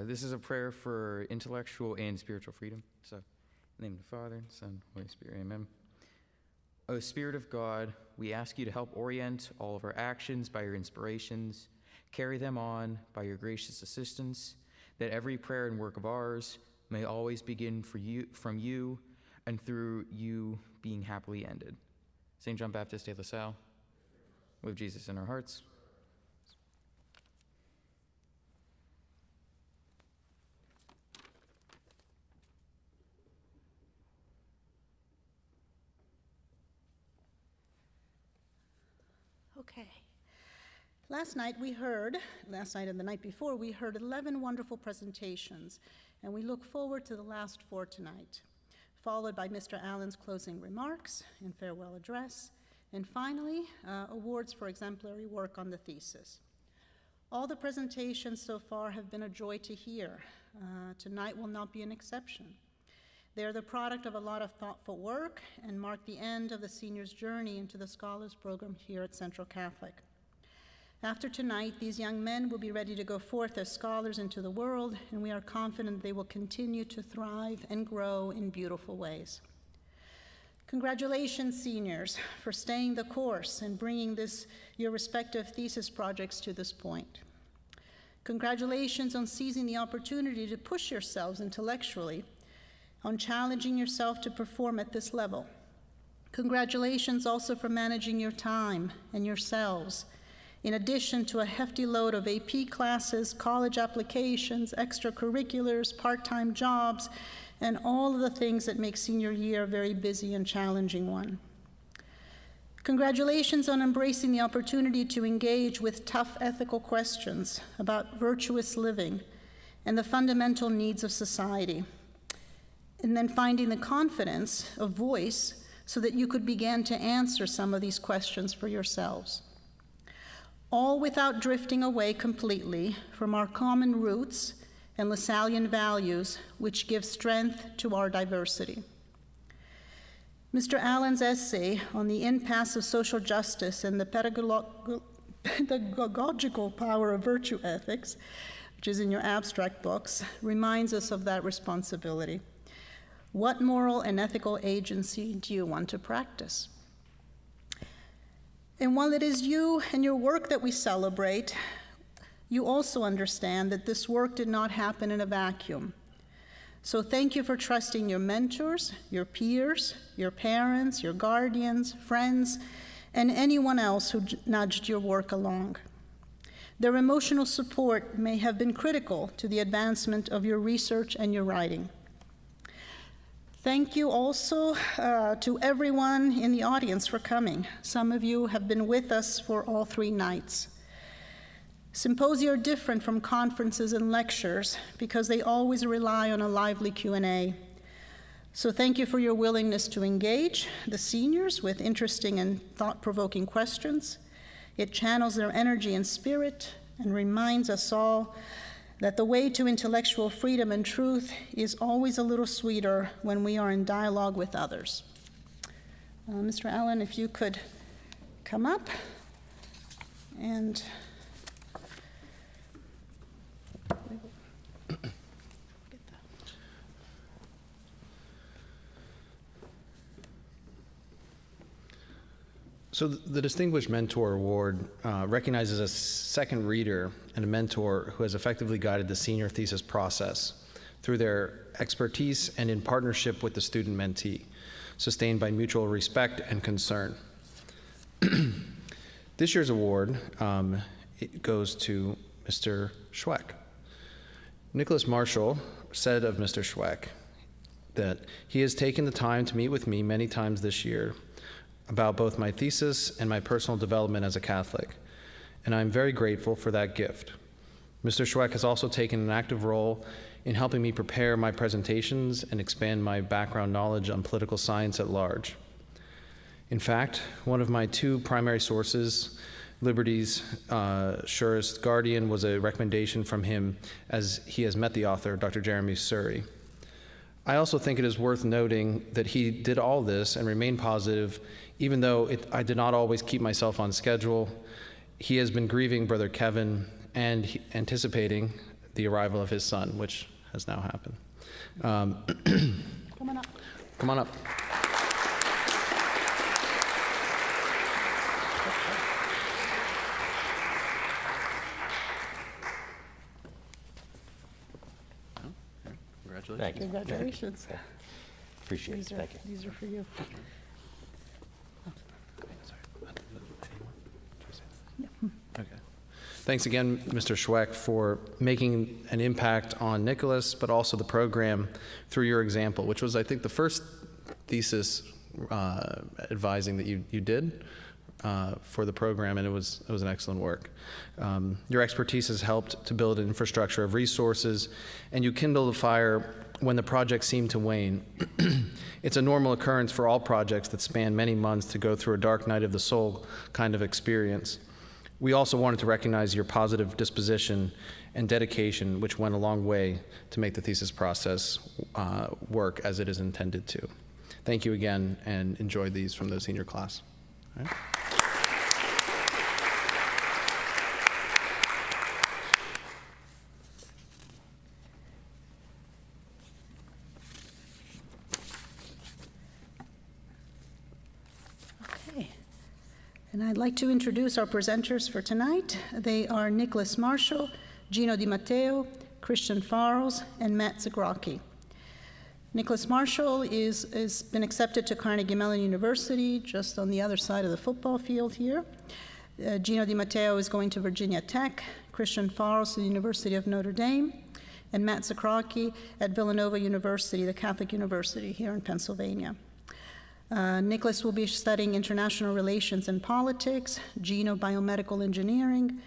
This is a prayer for intellectual and spiritual freedom. So, in the name of the Father, Son, Holy Spirit, amen. O Spirit of God, we ask you to help orient all of our actions by your inspirations, carry them on by your gracious assistance, that every prayer and work of ours may always begin from you and through you being happily ended. St. John Baptist de La Salle, with Jesus in our hearts. Okay. Last night and the night before, we heard 11 wonderful presentations, and we look forward to the last 4 tonight, followed by Mr. Allen's closing remarks and farewell address, and finally, awards for exemplary work on the thesis. All the presentations so far have been a joy to hear. Tonight will not be an exception. They are the product of a lot of thoughtful work and mark the end of the seniors' journey into the Scholars Program here at Central Catholic. After tonight, these young men will be ready to go forth as scholars into the world, and we are confident they will continue to thrive and grow in beautiful ways. Congratulations, seniors, for staying the course and bringing your respective thesis projects to this point. Congratulations on seizing the opportunity to push yourselves intellectually, on challenging yourself to perform at this level. Congratulations also for managing your time and yourselves, in addition to a hefty load of AP classes, college applications, extracurriculars, part-time jobs, and all of the things that make senior year a very busy and challenging one. Congratulations on embracing the opportunity to engage with tough ethical questions about virtuous living and the fundamental needs of society, and then finding the confidence of voice so that you could begin to answer some of these questions for yourselves. All without drifting away completely from our common roots and Lasallian values, which give strength to our diversity. Mr. Allen's essay on the impasse of social justice and the pedagogical power of virtue ethics, which is in your abstract books, reminds us of that responsibility. What moral and ethical agency do you want to practice? And while it is you and your work that we celebrate, you also understand that this work did not happen in a vacuum. So thank you for trusting your mentors, your peers, your parents, your guardians, friends, and anyone else who nudged your work along. Their emotional support may have been critical to the advancement of your research and your writing. Thank you also to everyone in the audience for coming. Some of you have been with us for all 3 nights. Symposia are different from conferences and lectures because they always rely on a lively Q&A. So thank you for your willingness to engage the seniors with interesting and thought-provoking questions. It channels their energy and spirit and reminds us all that the way to intellectual freedom and truth is always a little sweeter when we are in dialogue with others. Mr. Allen, if you could come up and So the Distinguished Mentor Award recognizes a second reader and a mentor who has effectively guided the senior thesis process through their expertise and in partnership with the student mentee, sustained by mutual respect and concern. This year's award it goes to Mr. Schweck. Nicholas Marshall said of Mr. Schweck that he has taken the time to meet with me many times this year about both my thesis and my personal development as a Catholic, and I'm very grateful for that gift. Mr. Schweck has also taken an active role in helping me prepare my presentations and expand my background knowledge on political science at large. In fact, one of my 2 primary sources, Liberty's surest guardian, was a recommendation from him, as he has met the author, Dr. Jeremy Surrey. I also think it is worth noting that he did all this and remained positive, even though I did not always keep myself on schedule. He has been grieving Brother Kevin and anticipating the arrival of his son, which has now happened. Come on up. Come on up. Congratulations. Thank you. Congratulations. Appreciate it. Thank you. These are for you. Okay. Thanks again, Mr. Schweck, for making an impact on Nicholas, but also the program through your example, which was, I think, the first thesis advising that you did for the program, and it was an excellent work. Your expertise has helped to build an infrastructure of resources, and you kindle the fire when the project seemed to wane. It's a normal occurrence for all projects that span many months to go through a dark night of the soul kind of experience. We also wanted to recognize your positive disposition and dedication, which went a long way to make the thesis process work as it is intended to. Thank you again, and enjoy these from the senior class. All right. Okay. And I'd like to introduce our presenters for tonight. They are Nicholas Marshall, Gino Di Matteo, Christian Farles, and Matt Zagrocki. Nicholas Marshall has been accepted to Carnegie Mellon University, just on the other side of the football field here. Gino Di Matteo is going to Virginia Tech, Christian Farles to the University of Notre Dame, and Matt Zagrocki at Villanova University, the Catholic University here in Pennsylvania. Nicholas will be studying international relations and politics, Gino biomedical engineering,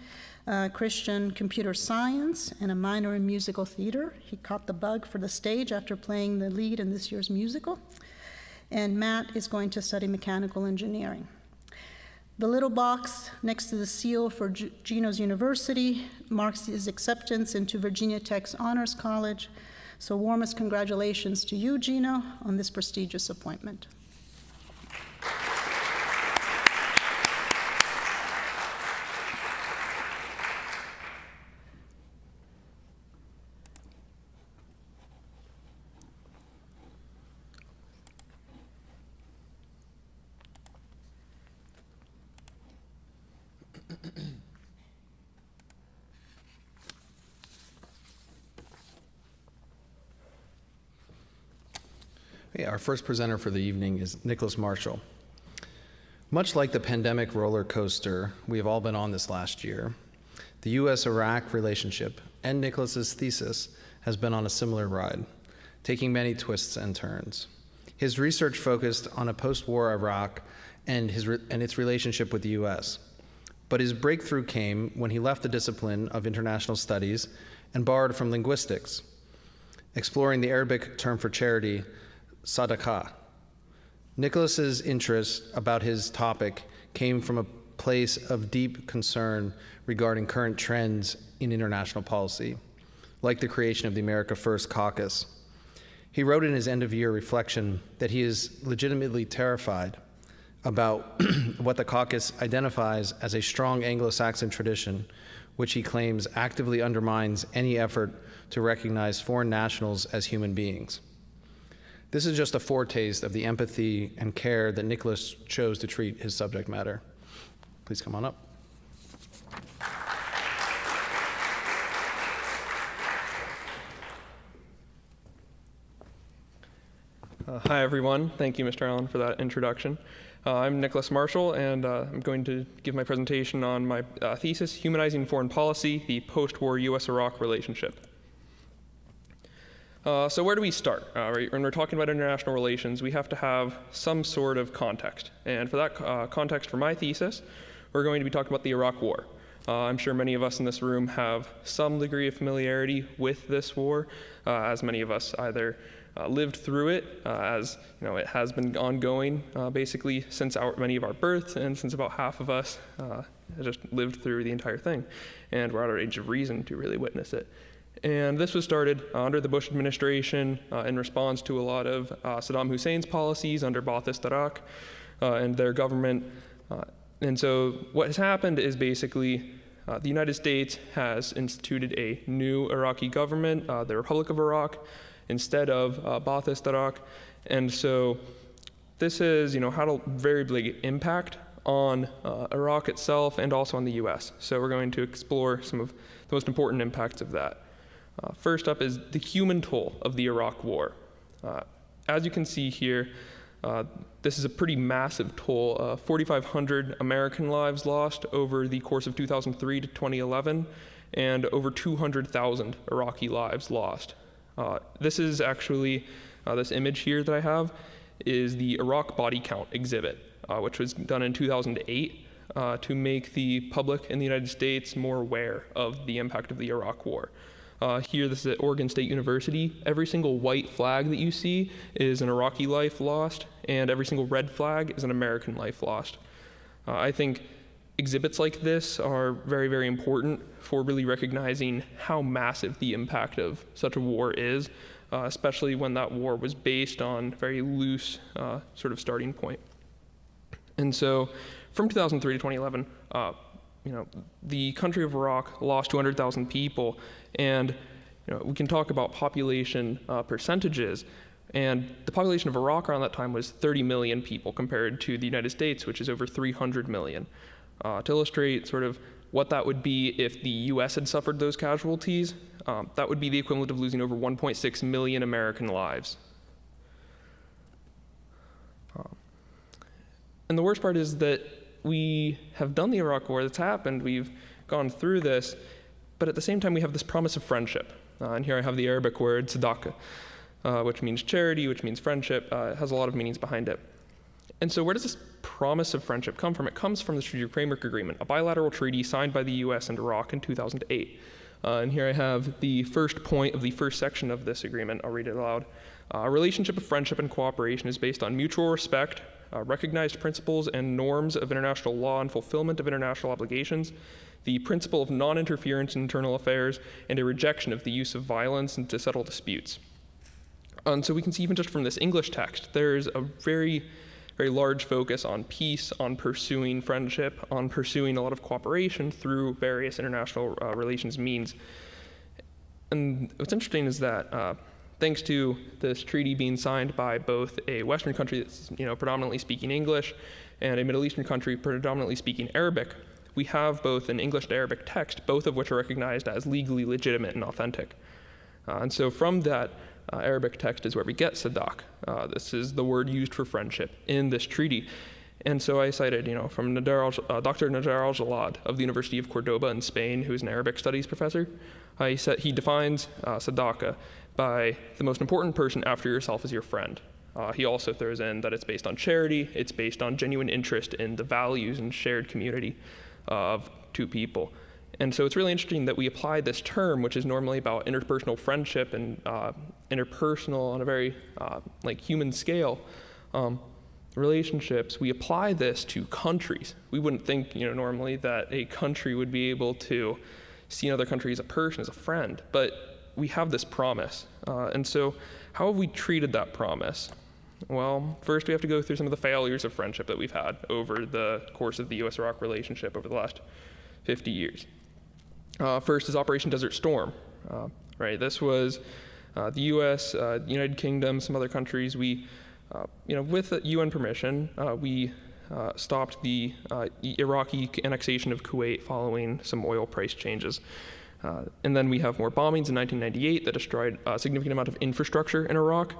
Christian computer science, and a minor in musical theater. He caught the bug for the stage after playing the lead in this year's musical. And Matt is going to study mechanical engineering. The little box next to the seal for Gino's university marks his acceptance into Virginia Tech's Honors College. So warmest congratulations to you, Gino, on this prestigious appointment. Okay, our first presenter for the evening is Nicholas Marshall. Much like the pandemic roller coaster we have all been on this last year, the U.S.-Iraq relationship and Nicholas's thesis has been on a similar ride, taking many twists and turns. His research focused on a post-war Iraq and its relationship with the U.S., but his breakthrough came when he left the discipline of international studies and borrowed from linguistics, exploring the Arabic term for charity, sadaqah. Nicholas's interest about his topic came from a place of deep concern regarding current trends in international policy, like the creation of the America First caucus. He wrote in his end-of-year reflection that he is legitimately terrified about what the caucus identifies as a strong Anglo-Saxon tradition, which he claims actively undermines any effort to recognize foreign nationals as human beings. This is just a foretaste of the empathy and care that Nicholas chose to treat his subject matter. Please come on up. Hi, everyone. Thank you, Mr. Allen, for that introduction. I'm Nicholas Marshall, and I'm going to give my presentation on my thesis, Humanizing Foreign Policy, the Post-War U.S.-Iraq Relationship. So where do we start? Right? When we're talking about international relations, we have to have some sort of context. And for that context for my thesis, we're going to be talking about the Iraq War. I'm sure many of us in this room have some degree of familiarity with this war, as many of us either lived through it, as you know, it has been ongoing basically since many of our births, and since about half of us just lived through the entire thing. And we're at our age of reason to really witness it. And this was started under the Bush administration in response to a lot of Saddam Hussein's policies under Ba'athist Iraq and their government. And so what has happened is basically The United States has instituted a new Iraqi government, the Republic of Iraq, instead of Ba'athist Iraq. And so this has had a very big impact on Iraq itself and also on the US. So we're going to explore some of the most important impacts of that. First up is the human toll of the Iraq War. As you can see here, this is a pretty massive toll. 4,500 American lives lost over the course of 2003 to 2011, and over 200,000 Iraqi lives lost. This is actually, this image here that I have is the Iraq body count exhibit, which was done in 2008 to make the public in the United States more aware of the impact of the Iraq War. Here, this is at Oregon State University. Every single white flag that you see is an Iraqi life lost, and every single red flag is an American life lost. I think exhibits like this are very, very important for really recognizing how massive the impact of such a war is, especially when that war was based on a very loose sort of starting point. And so from 2003 to 2011, the country of Iraq lost 200,000 people, and we can talk about population percentages, and the population of Iraq around that time was 30 million people compared to the United States, which is over 300 million. To illustrate sort of what that would be if the US had suffered those casualties, that would be the equivalent of losing over 1.6 million American lives. And the worst part is that we have done the Iraq War, that's happened, we've gone through this, but at the same time we have this promise of friendship. And here I have the Arabic word, sadaqah, which means charity, which means friendship. It has a lot of meanings behind it. And so where does this promise of friendship come from? It comes from the Strategic Agreement, a bilateral treaty signed by the US and Iraq in 2008. And here I have the first point of the first section of this agreement. I'll read it aloud. A relationship of friendship and cooperation is based on mutual respect, recognized principles and norms of international law and fulfillment of international obligations, the principle of non-interference in internal affairs, and a rejection of the use of violence to settle disputes. And so we can see even just from this English text, there's a very, very large focus on peace, on pursuing friendship, on pursuing a lot of cooperation through various international relations means. And what's interesting is that thanks to this treaty being signed by both a Western country that's predominantly speaking English and a Middle Eastern country predominantly speaking Arabic, we have both an English to Arabic text, both of which are recognized as legally legitimate and authentic. And so from that Arabic text is where we get sadaq. This is the word used for friendship in this treaty. And so I cited, from Dr. Najar al-Jalad of the University of Cordoba in Spain, who is an Arabic studies professor. He defines sadaqah by the most important person after yourself is your friend. He also throws in that it's based on charity, it's based on genuine interest in the values and shared community of two people. And so it's really interesting that we apply this term, which is normally about interpersonal friendship and interpersonal on a very human scale relationships. We apply this to countries. We wouldn't think normally that a country would be able to see another country as a person, as a friend, but we have this promise. And so how have we treated that promise? Well, first we have to go through some of the failures of friendship that we've had over the course of the US-Iraq relationship over the last 50 years. First is Operation Desert Storm. This was the US, the United Kingdom, some other countries. We, with UN permission, we stopped the Iraqi annexation of Kuwait following some oil price changes. And then we have more bombings in 1998 that destroyed a significant amount of infrastructure in Iraq.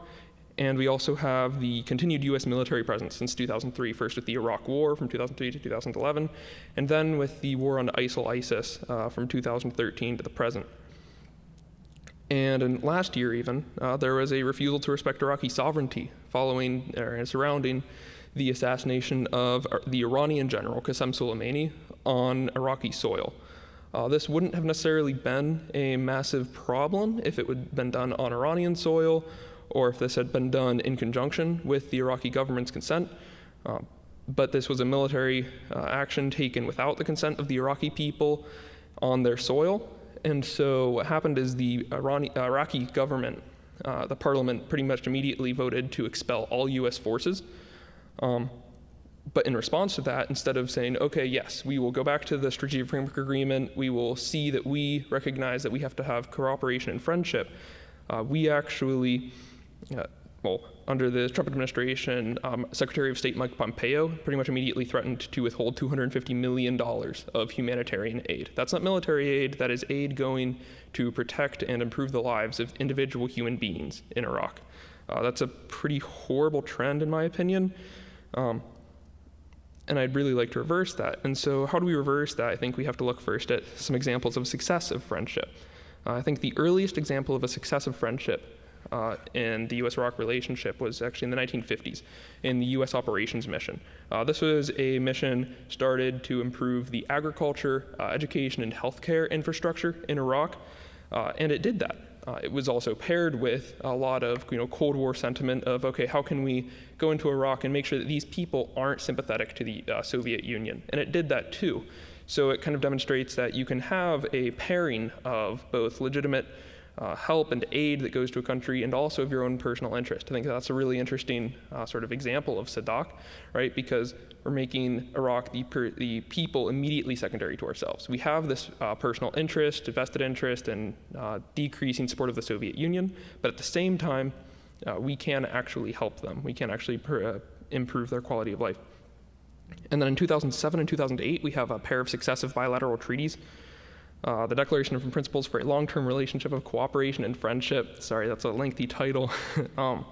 And we also have the continued US military presence since 2003, first with the Iraq War from 2003 to 2011, and then with the war on ISIL-ISIS from 2013 to the present. And in last year even, there was a refusal to respect Iraqi sovereignty following or surrounding the assassination of the Iranian general Qasem Soleimani on Iraqi soil. This wouldn't have necessarily been a massive problem if it had been done on Iranian soil, or if this had been done in conjunction with the Iraqi government's consent. But this was a military action taken without the consent of the Iraqi people on their soil. And so what happened is the Iraqi government, the parliament, pretty much immediately voted to expel all US forces. But in response to that, instead of saying, okay, yes, we will go back to the Strategic Framework Agreement, we will see that we recognize that we have to have cooperation and friendship, we actually, under the Trump administration, Secretary of State Mike Pompeo pretty much immediately threatened to withhold $250 million of humanitarian aid. That's not military aid, that is aid going to protect and improve the lives of individual human beings in Iraq. That's a pretty horrible trend, in my opinion. And I'd really like to reverse that. And so how do we reverse that? I think we have to look first at some examples of success of friendship. I think the earliest example of a success of friendship in the U.S.-Iraq relationship was actually in the 1950s in the U.S. Operations Mission. This was a mission started to improve the agriculture, education, and healthcare infrastructure in Iraq, and it did that. It was also paired with a lot of Cold War sentiment of, okay, how can we go into Iraq and make sure that these people aren't sympathetic to the Soviet Union? And it did that too. So it kind of demonstrates that you can have a pairing of both legitimate help and aid that goes to a country and also of your own personal interest. I think that's a really interesting sort of example of SADC, right? Because we're making Iraq the people immediately secondary to ourselves. We have this personal interest, vested interest, in decreasing support of the Soviet Union, but at the same time, we can actually help them. We can actually improve their quality of life. And then in 2007 and 2008, we have a pair of successive bilateral treaties. The Declaration of Principles for a Long-Term Relationship of Cooperation and Friendship. Sorry, that's a lengthy title. And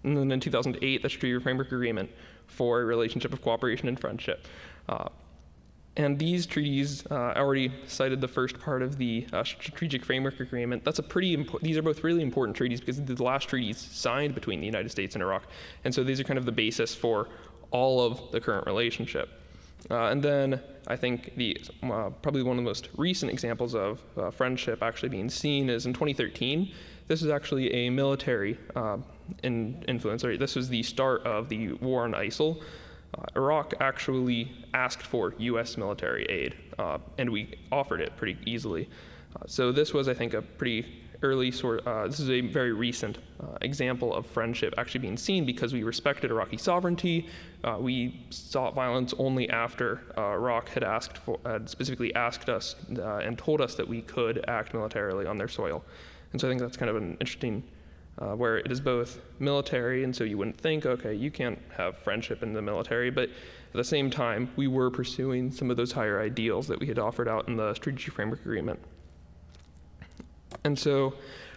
then in 2008, the Strategic Framework Agreement for a Relationship of Cooperation and Friendship. And these treaties, I already cited the first part of the Strategic Framework Agreement. That's these are both really important treaties because they're the last treaties signed between the United States and Iraq. And so these are kind of the basis for all of the current relationship. And then I think probably one of the most recent examples of friendship actually being seen is in 2013. This is actually a military influence. This was the start of the war on ISIL. Iraq actually asked for U.S. military aid, and we offered it pretty easily. So this was, I think, a pretty early this is a very recent example of friendship actually being seen because we respected Iraqi sovereignty. We sought violence only after Iraq had specifically asked us and told us that we could act militarily on their soil. And so I think that's kind of an interesting, where it is both military, and so you wouldn't think, okay, you can't have friendship in the military, but at the same time, we were pursuing some of those higher ideals that we had offered out in the Strategic Framework Agreement. And so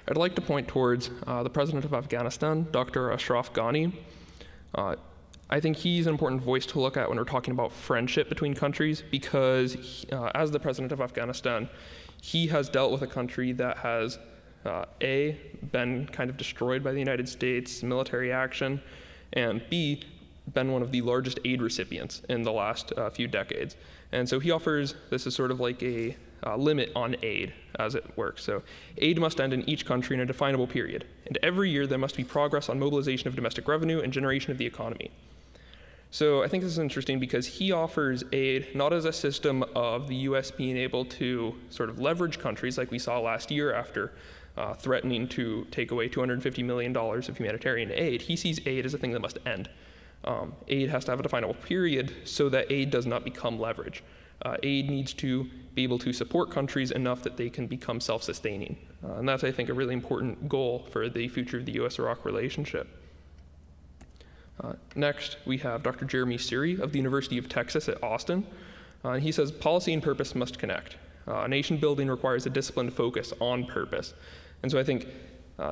I'd like to point towards the president of Afghanistan, Dr. Ashraf Ghani. I think he's an important voice to look at when we're talking about friendship between countries because as the president of Afghanistan, he has dealt with a country that has been kind of destroyed by the United States military action, and B, been one of the largest aid recipients in the last few decades. And so he offers, this is sort of like a limit on aid as it works. So aid must end in each country in a definable period, and every year there must be progress on mobilization of domestic revenue and generation of the economy. So I think this is interesting because he offers aid not as a system of the US being able to sort of leverage countries like we saw last year after threatening to take away $250 million of humanitarian aid. He sees aid as a thing that must end. Aid has to have a definable period so that aid does not become leverage. Aid needs to be able to support countries enough that they can become self-sustaining. And that's, I think, a really important goal for the future of the US-Iraq relationship. Next, we have Dr. Jeremy Siri of the University of Texas at Austin. He says, policy and purpose must connect. Nation building requires a disciplined focus on purpose. And so I think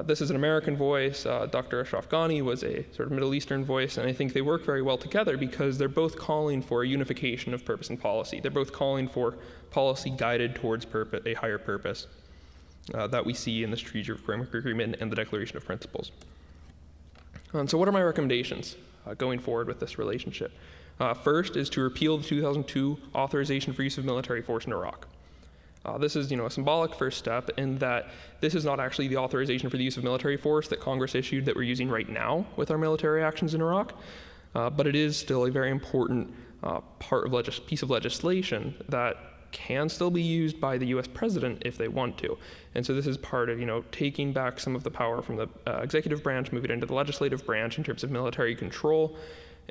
this is an American voice. Dr. Ashraf Ghani was a sort of Middle Eastern voice, and I think they work very well together because they're both calling for a unification of purpose and policy. They're both calling for policy guided towards a higher purpose that we see in the Strategic Framework Agreement and the Declaration of Principles. And so what are my recommendations going forward with this relationship? First is to repeal the 2002 authorization for use of military force in Iraq. This is, a symbolic first step in that this is not actually the authorization for the use of military force that Congress issued that we're using right now with our military actions in Iraq, but it is still a very important piece of legislation that can still be used by the U.S. president if they want to. And so this is part of, taking back some of the power from the executive branch, moving it into the legislative branch in terms of military control,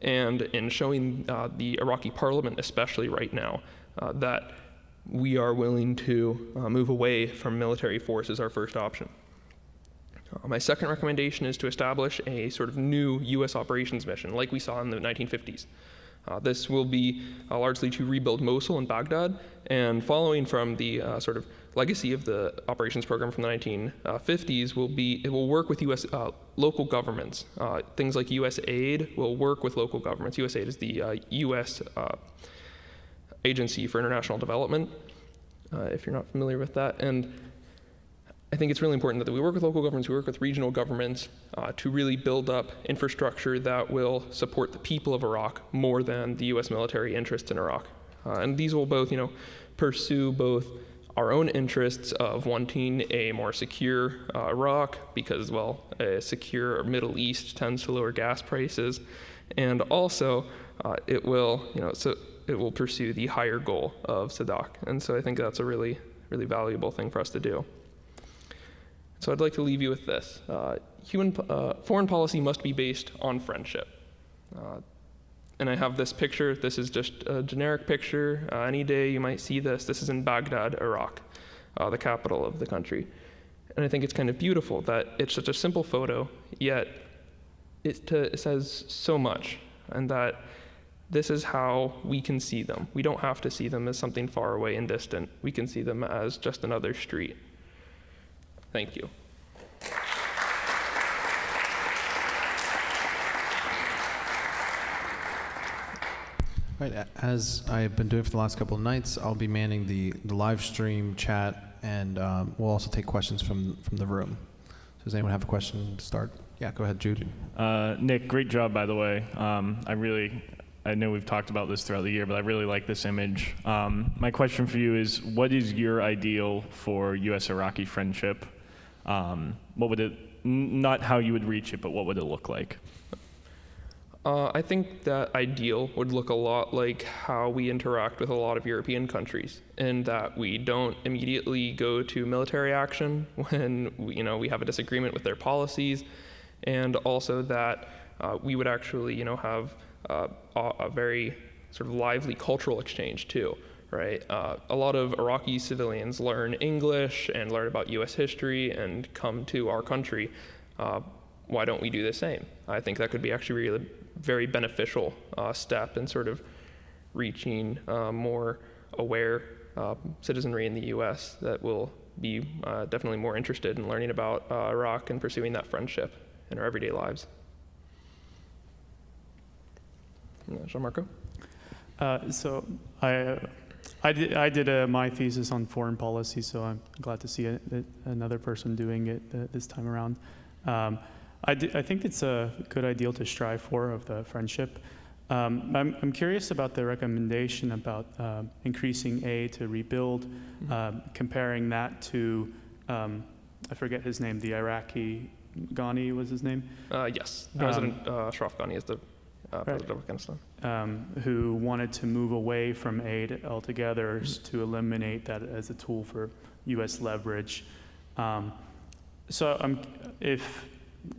and in showing the Iraqi parliament, especially right now, that we are willing to move away from military force as our first option. My second recommendation is to establish a sort of new U.S. operations mission, like we saw in the 1950s. This will be largely to rebuild Mosul and Baghdad, and following from the sort of legacy of the operations program from the 1950s it will work with U.S. Local governments. Things like USAID will work with local governments. USAID is the U.S. Agency for International Development, if you're not familiar with that. And I think it's really important that we work with local governments, we work with regional governments to really build up infrastructure that will support the people of Iraq more than the U.S. military interests in Iraq. And these will both, pursue both our own interests of wanting a more secure Iraq, because, well, a secure Middle East tends to lower gas prices, and also it will, it will pursue the higher goal of SADC. And so I think that's a really, really valuable thing for us to do. So I'd like to leave you with this. Foreign policy must be based on friendship. And I have this picture. This is just a generic picture. Any day you might see this. This is in Baghdad, Iraq, the capital of the country. And I think it's kind of beautiful that it's such a simple photo, yet it says so much, and that this is how we can see them. We don't have to see them as something far away and distant. We can see them as just another street. Thank you. Right, as I've been doing for the last couple of nights, I'll be manning the live stream chat, and we'll also take questions from the room. So does anyone have a question to start? Yeah, go ahead, Jude. Nick, great job, by the way. I know we've talked about this throughout the year, but I really like this image. My question for you is, what is your ideal for U.S.-Iraqi friendship? What would it, not how you would reach it, but what would it look like? I think that ideal would look a lot like how we interact with a lot of European countries, in that we don't immediately go to military action when we have a disagreement with their policies, and also that we would actually have a very sort of lively cultural exchange too, right? A lot of Iraqi civilians learn English and learn about U.S. history and come to our country. Why don't we do the same? I think that could be actually really very beneficial step in sort of reaching more aware citizenry in the U.S. that will be definitely more interested in learning about Iraq and pursuing that friendship in our everyday lives. Jean-Marco? So I did my thesis on foreign policy, so I'm glad to see another person doing it this time around. I think it's a good ideal to strive for, of the friendship. I'm curious about the recommendation about increasing aid to rebuild, comparing that to, I forget his name, the Iraqi, Ghani was his name? Yes, President Ashraf Ghani is the president of Afghanistan. Who wanted to move away from aid altogether to eliminate that as a tool for U.S. leverage. So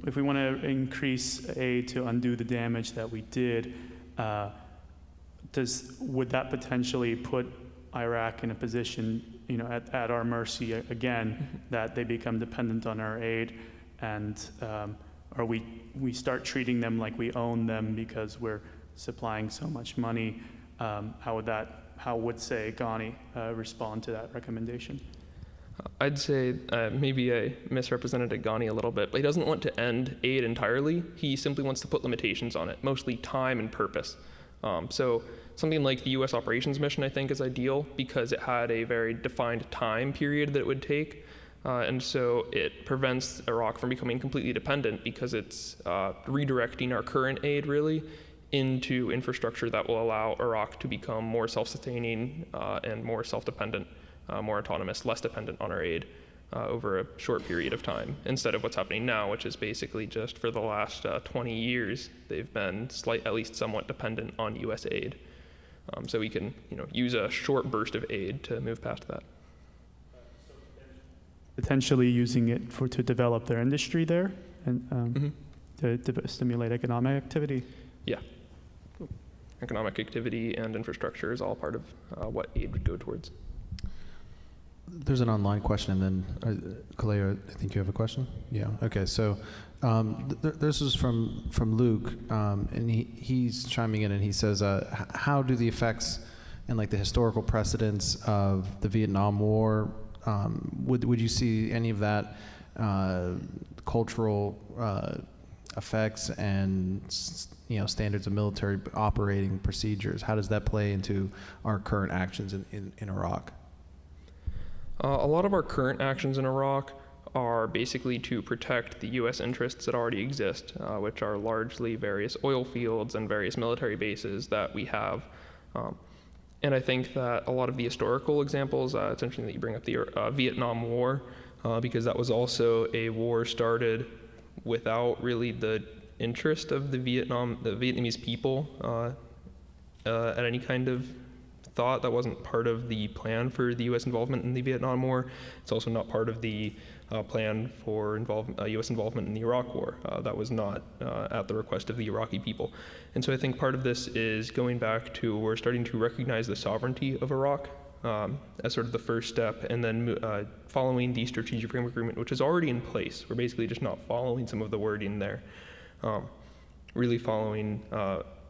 if we want to increase aid to undo the damage that we did, would that potentially put Iraq in a position, at our mercy again, that they become dependent on our aid, and or we start treating them like we own them because we're supplying so much money? How would, say, Ghani respond to that recommendation? I'd say maybe I misrepresented Ghani a little bit, but he doesn't want to end aid entirely. He simply wants to put limitations on it, mostly time and purpose. So something like the U.S. operations mission, I think, is ideal because it had a very defined time period that it would take. And so it prevents Iraq from becoming completely dependent because it's redirecting our current aid, really, into infrastructure that will allow Iraq to become more self-sustaining and more self-dependent, more autonomous, less dependent on our aid over a short period of time, instead of what's happening now, which is basically just for the last 20 years, they've been at least somewhat dependent on U.S. aid. So we can use a short burst of aid to move past that. Potentially using it to develop their industry there and to stimulate economic activity? Yeah. economic activity and infrastructure is all part of what aid would go towards. There's an online question, and then Kaleo, I think you have a question? Yeah, okay, so this is from Luke, and he's chiming in and he says, how do the effects and like the historical precedents of the Vietnam War, would you see any of that cultural effects and standards of military operating procedures? How does that play into our current actions in Iraq? A lot of our current actions in Iraq are basically to protect the U.S. interests that already exist, which are largely various oil fields and various military bases that we have. And I think that a lot of the historical examples, it's interesting that you bring up the Vietnam War, because that was also a war started without really the interest of the Vietnamese people at any kind of thought. That wasn't part of the plan for the U.S. involvement in the Vietnam War. It's also not part of the plan for U.S. involvement in the Iraq War. That was not at the request of the Iraqi people. And so I think part of this is going back to we're starting to recognize the sovereignty of Iraq as sort of the first step, and then following the Strategic Framework Agreement, which is already in place. We're basically just not following some of the wording there. Really following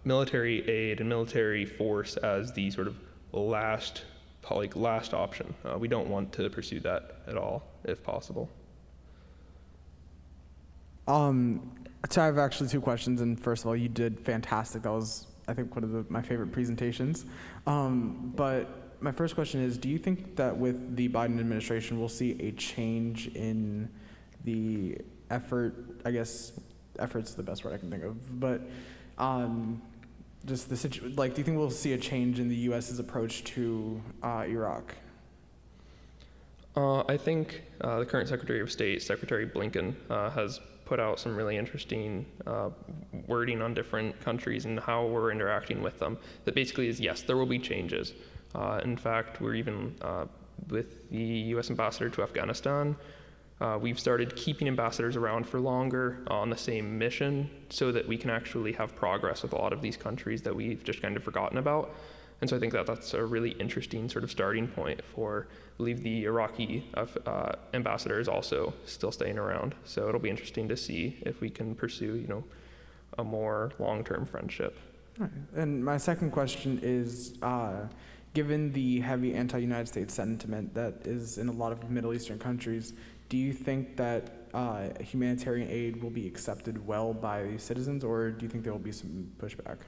military aid and military force as the sort of last option. We don't want to pursue that at all, if possible. So I have actually two questions, and first of all, you did fantastic. That was, I think, one of my favorite presentations. But my first question is, do you think that with the Biden administration, we'll see a change in the effort, I guess, effort's the best word I can think of, but just do you think we'll see a change in the U.S.'s approach to Iraq? I think the current Secretary of State, Secretary Blinken, has put out some really interesting wording on different countries and how we're interacting with them. That basically is, yes, there will be changes. In fact, we're even, with the U.S. ambassador to Afghanistan, we've started keeping ambassadors around for longer on the same mission so that we can actually have progress with a lot of these countries that we've just kind of forgotten about. And so I think that that's a really interesting sort of starting point for, I believe the Iraqi ambassador is also still staying around. So it'll be interesting to see if we can pursue, a more long-term friendship. All right. And my second question is, given the heavy anti-United States sentiment that is in a lot of Middle Eastern countries, do you think that humanitarian aid will be accepted well by citizens, or do you think there will be some pushback?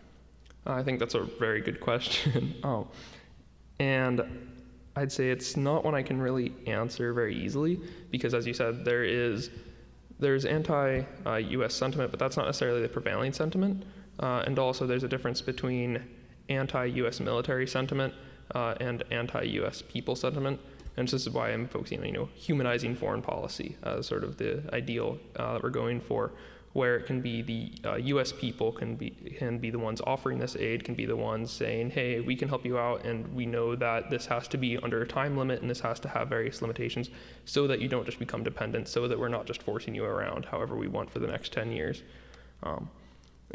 I think that's a very good question. And I'd say it's not one I can really answer very easily, because as you said, there's anti-US sentiment, but that's not necessarily the prevailing sentiment. And also there's a difference between anti-US military sentiment and anti-US people sentiment. And this is why I'm focusing on, humanizing foreign policy as sort of the ideal that we're going for, where it can be the U.S. people can be the ones offering this aid, can be the ones saying, hey, we can help you out, and we know that this has to be under a time limit and this has to have various limitations so that you don't just become dependent, so that we're not just forcing you around however we want for the next 10 years. And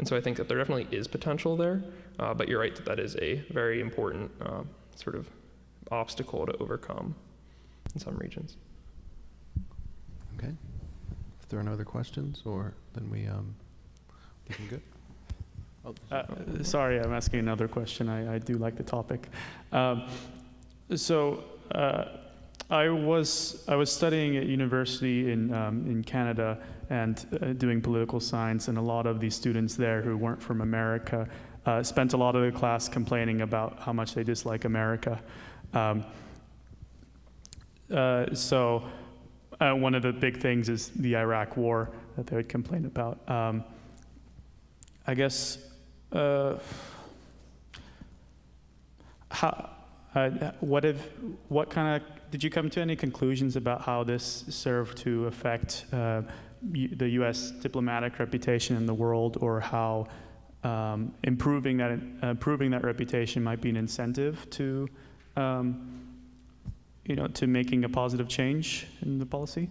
so I think that there definitely is potential there, but you're right that that is a very important sort of obstacle to overcome in some regions. Okay. If there are no other questions, or then we can go. Sorry, I'm asking another question. I do like the topic. I was studying at university in Canada and doing political science, and a lot of these students there who weren't from America spent a lot of the class complaining about how much they dislike America. One of the big things is the Iraq War that they would complain about. I guess, did you come to any conclusions about how this served to affect the U.S. diplomatic reputation in the world, or how improving that reputation might be an incentive to to making a positive change in the policy?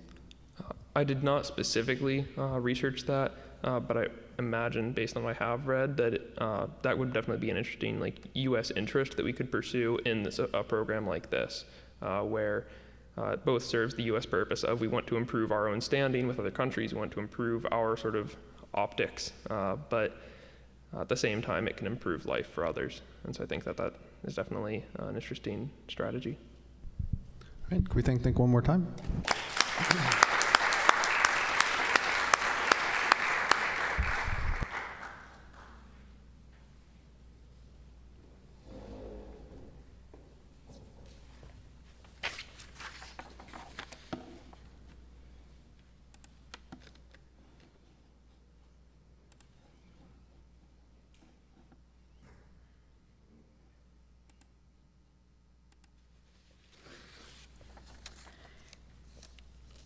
I did not specifically research that, but I imagine, based on what I have read, that that would definitely be an interesting U.S. interest that we could pursue in this a program like this, where it both serves the U.S. purpose of we want to improve our own standing with other countries, we want to improve our sort of optics, but at the same time it can improve life for others. And so I think that is definitely an interesting strategy. All right, can we thank Nick one more time?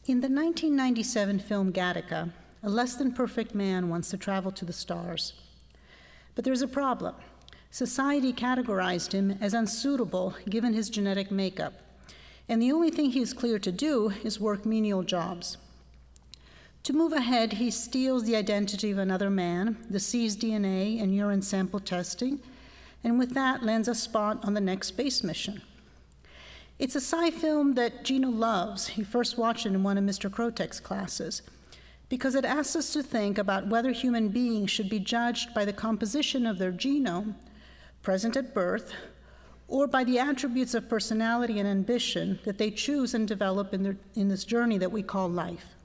In the 1997 film Gattaca, a less than perfect man wants to travel to the stars. But there's a problem. Society categorized him as unsuitable given his genetic makeup, and the only thing he is cleared to do is work menial jobs. To move ahead, he steals the identity of another man, deceives DNA and urine sample testing, and with that lands a spot on the next space mission. It's a sci film that Gino loves. He first watched it in one of Mr. Krotek's classes, because it asks us to think about whether human beings should be judged by the composition of their genome, present at birth, or by the attributes of personality and ambition that they choose and develop in this journey that we call life.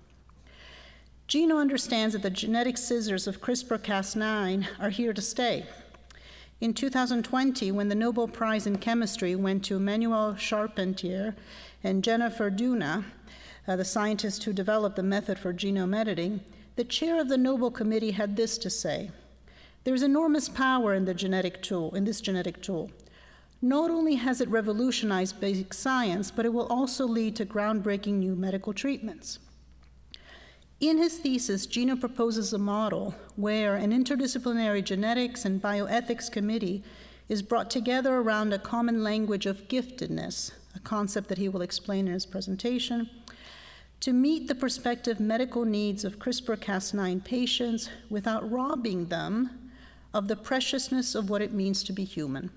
Gino understands that the genetic scissors of CRISPR-Cas9 are here to stay. In 2020, when the Nobel Prize in Chemistry went to Emmanuel Charpentier and Jennifer Doudna, the scientists who developed the method for genome editing, the chair of the Nobel Committee had this to say: "There's enormous power in this genetic tool. Not only has it revolutionized basic science, but it will also lead to groundbreaking new medical treatments." In his thesis, Gino proposes a model where an interdisciplinary genetics and bioethics committee is brought together around a common language of giftedness, a concept that he will explain in his presentation, to meet the prospective medical needs of CRISPR-Cas9 patients without robbing them of the preciousness of what it means to be human.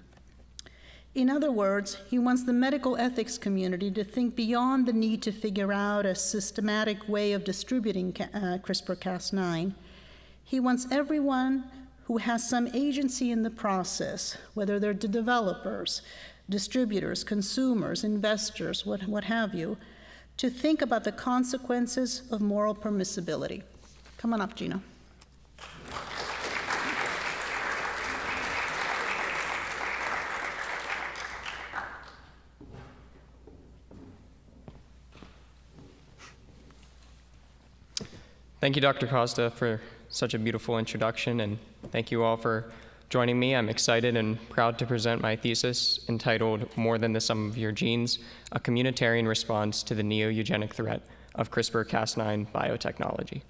In other words, he wants the medical ethics community to think beyond the need to figure out a systematic way of distributing CRISPR-Cas9. He wants everyone who has some agency in the process, whether they're the developers, distributors, consumers, investors, what have you, to think about the consequences of moral permissibility. Come on up, Gino. Thank you, Dr. Costa, for such a beautiful introduction, and thank you all for joining me. I'm excited and proud to present my thesis entitled "More Than the Sum of Your Genes, a Communitarian Response to the Neo-Eugenic Threat of CRISPR-Cas9 Biotechnology."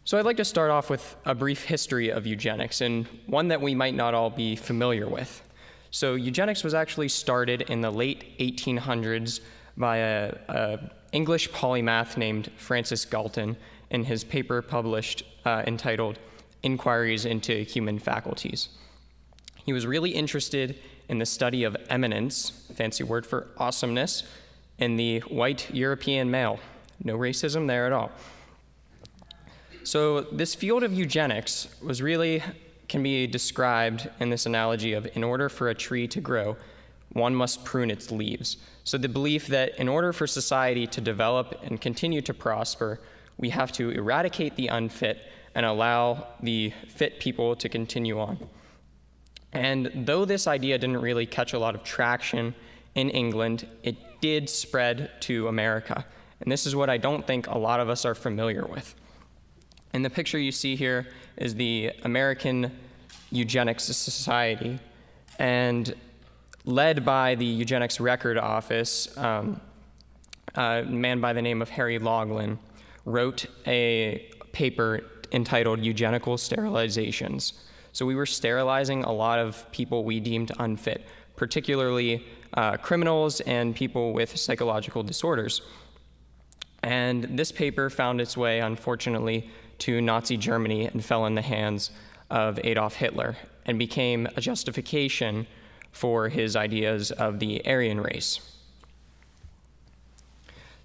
So I'd like to start off with a brief history of eugenics, and one that we might not all be familiar with. So eugenics was actually started in the late 1800s by a English polymath named Francis Galton in his paper published entitled "Inquiries into Human Faculties." He was really interested in the study of eminence, fancy word for awesomeness, in the white European male. No racism there at all. So this field of eugenics can be described in this analogy of, in order for a tree to grow, one must prune its leaves. So the belief that in order for society to develop and continue to prosper, we have to eradicate the unfit and allow the fit people to continue on. And though this idea didn't really catch a lot of traction in England, it did spread to America. And this is what I don't think a lot of us are familiar with. In the picture you see here is the American Eugenics Society, and led by the Eugenics Record Office, a man by the name of Harry Laughlin wrote a paper entitled "Eugenical Sterilizations." So we were sterilizing a lot of people we deemed unfit, particularly criminals and people with psychological disorders. And this paper found its way, unfortunately, to Nazi Germany and fell in the hands of Adolf Hitler and became a justification for his ideas of the Aryan race.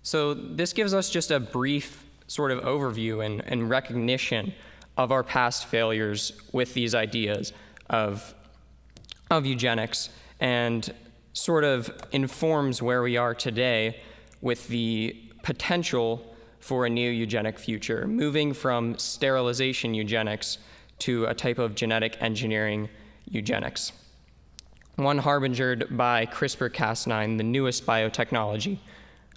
So this gives us just a brief sort of overview and recognition of our past failures with these ideas of eugenics, and sort of informs where we are today with the potential for a new eugenic future, moving from sterilization eugenics to a type of genetic engineering eugenics. One harbingered by CRISPR-Cas9, the newest biotechnology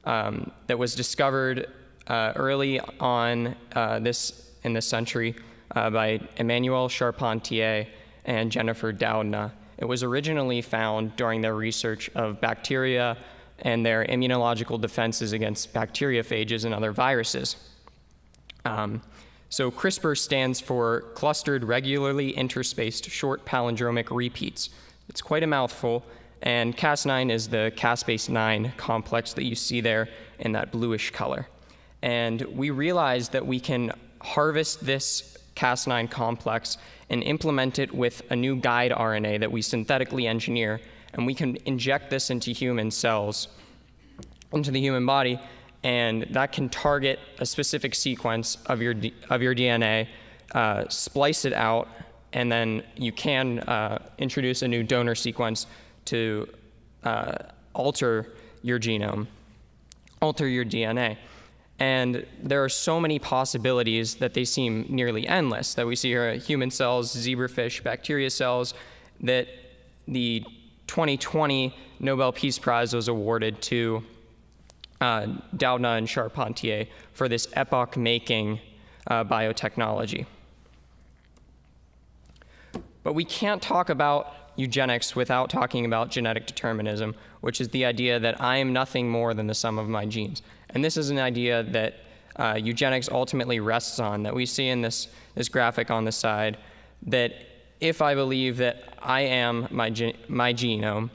that was discovered early on in this century by Emmanuel Charpentier and Jennifer Doudna. It was originally found during their research of bacteria and their immunological defenses against bacteriophages and other viruses. So CRISPR stands for Clustered Regularly Interspaced Short Palindromic Repeats. It's quite a mouthful, and Cas9 is the caspase 9 complex that you see there in that bluish color. And we realized that we can harvest this Cas9 complex and implement it with a new guide RNA that we synthetically engineer, and we can inject this into human cells, into the human body, and that can target a specific sequence of your DNA, splice it out, and then you can introduce a new donor sequence to alter your genome, alter your DNA. And there are so many possibilities that they seem nearly endless, that we see here human cells, zebrafish, bacteria cells, that the 2020 Nobel Peace Prize was awarded to Doudna and Charpentier for this epoch-making biotechnology. But we can't talk about eugenics without talking about genetic determinism, which is the idea that I am nothing more than the sum of my genes. And this is an idea that eugenics ultimately rests on, that we see in this graphic on the side, that if I believe that I am my genome,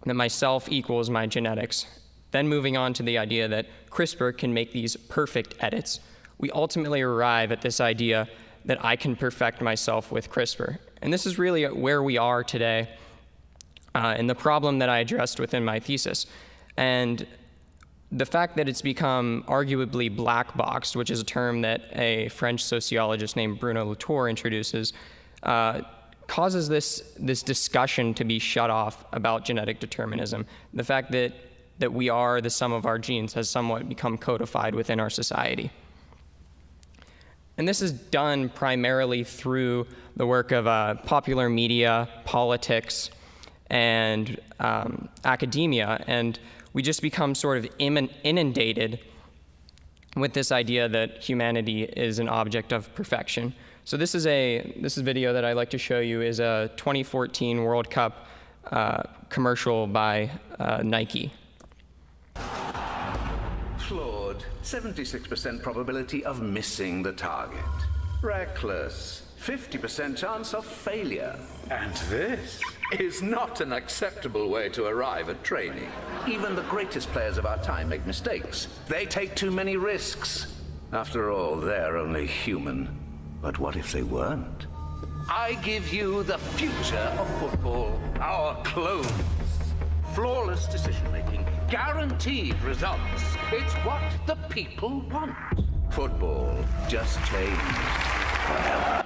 that myself equals my genetics, then moving on to the idea that CRISPR can make these perfect edits, we ultimately arrive at this idea that I can perfect myself with CRISPR. And this is really where we are today, and the problem that I addressed within my thesis. And the fact that it's become arguably black boxed, which is a term that a French sociologist named Bruno Latour introduces, causes this discussion to be shut off about genetic determinism. The fact that we are the sum of our genes has somewhat become codified within our society. And this is done primarily through the work of popular media, politics, and academia. And we just become sort of inundated with this idea that humanity is an object of perfection. So this is a video that I'd like to show you is a 2014 World Cup commercial by Nike. Flawed, 76% probability of missing the target. Reckless, 50% chance of failure. And this is not an acceptable way to arrive at training. Even the greatest players of our time make mistakes. They take too many risks. After all, they're only human. But what if they weren't? I give you the future of football, our clones. Flawless decision-making, guaranteed results. It's what the people want. Football just changed forever.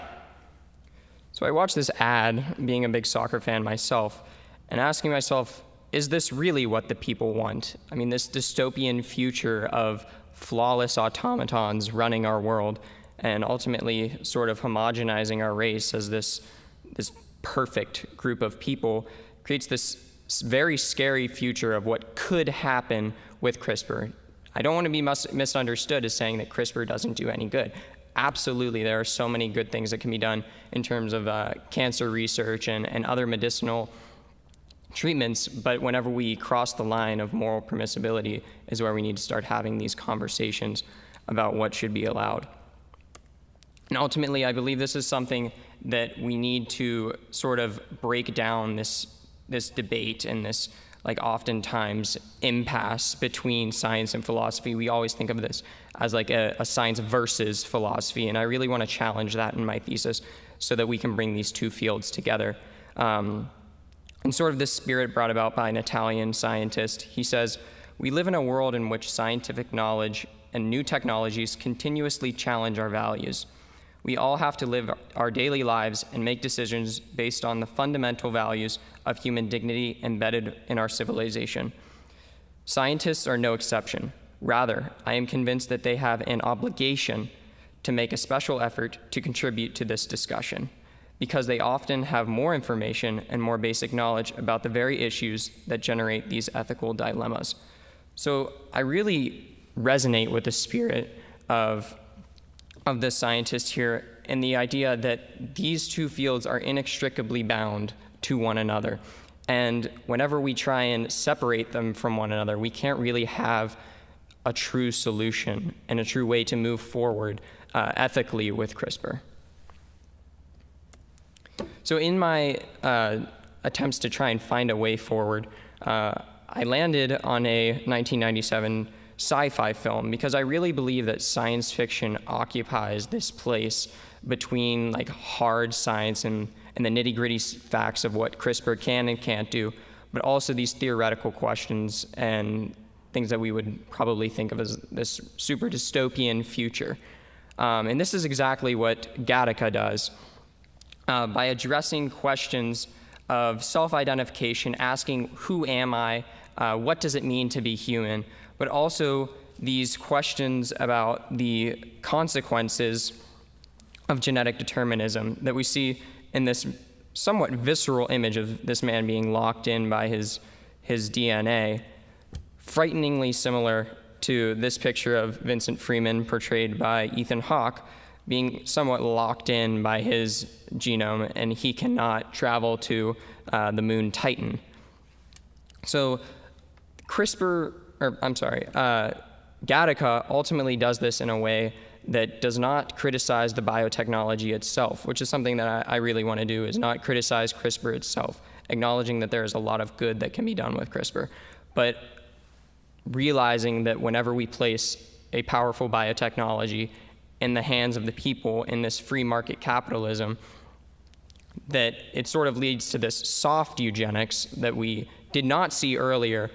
So I watched this ad, being a big soccer fan myself, and asking myself, is this really what the people want? I mean, this dystopian future of flawless automatons running our world and ultimately sort of homogenizing our race as this perfect group of people creates this very scary future of what could happen with CRISPR. I don't want to be misunderstood as saying that CRISPR doesn't do any good. Absolutely, there are so many good things that can be done in terms of cancer research and other medicinal treatments, but whenever we cross the line of moral permissibility is where we need to start having these conversations about what should be allowed. And ultimately, I believe this is something that we need to sort of break down this debate and this like oftentimes impasse between science and philosophy. We always think of this as like a science versus philosophy, and I really want to challenge that in my thesis so that we can bring these two fields together. And sort of this spirit brought about by an Italian scientist. He says, "We live in a world in which scientific knowledge and new technologies continuously challenge our values. We all have to live our daily lives and make decisions based on the fundamental values of human dignity embedded in our civilization. Scientists are no exception. Rather, I am convinced that they have an obligation to make a special effort to contribute to this discussion, because they often have more information and more basic knowledge about the very issues that generate these ethical dilemmas." So I really resonate with the spirit of this scientist here and the idea that these two fields are inextricably bound to one another. And whenever we try and separate them from one another, we can't really have a true solution and a true way to move forward ethically with CRISPR. So in my attempts to try and find a way forward, I landed on a 1997 sci-fi film because I really believe that science fiction occupies this place between like hard science and the nitty-gritty facts of what CRISPR can and can't do, but also these theoretical questions and things that we would probably think of as this super dystopian future. And this is exactly what Gattaca does. By addressing questions of self-identification, asking who am I, what does it mean to be human, but also these questions about the consequences of genetic determinism that we see in this somewhat visceral image of this man being locked in by his DNA, frighteningly similar to this picture of Vincent Freeman portrayed by Ethan Hawke being somewhat locked in by his genome, and he cannot travel to the moon Titan. So Gattaca ultimately does this in a way that does not criticize the biotechnology itself, which is something that I really want to do, is not criticize CRISPR itself, acknowledging that there is a lot of good that can be done with CRISPR, but realizing that whenever we place a powerful biotechnology in the hands of the people in this free market capitalism, that it sort of leads to this soft eugenics that we did not see earlier.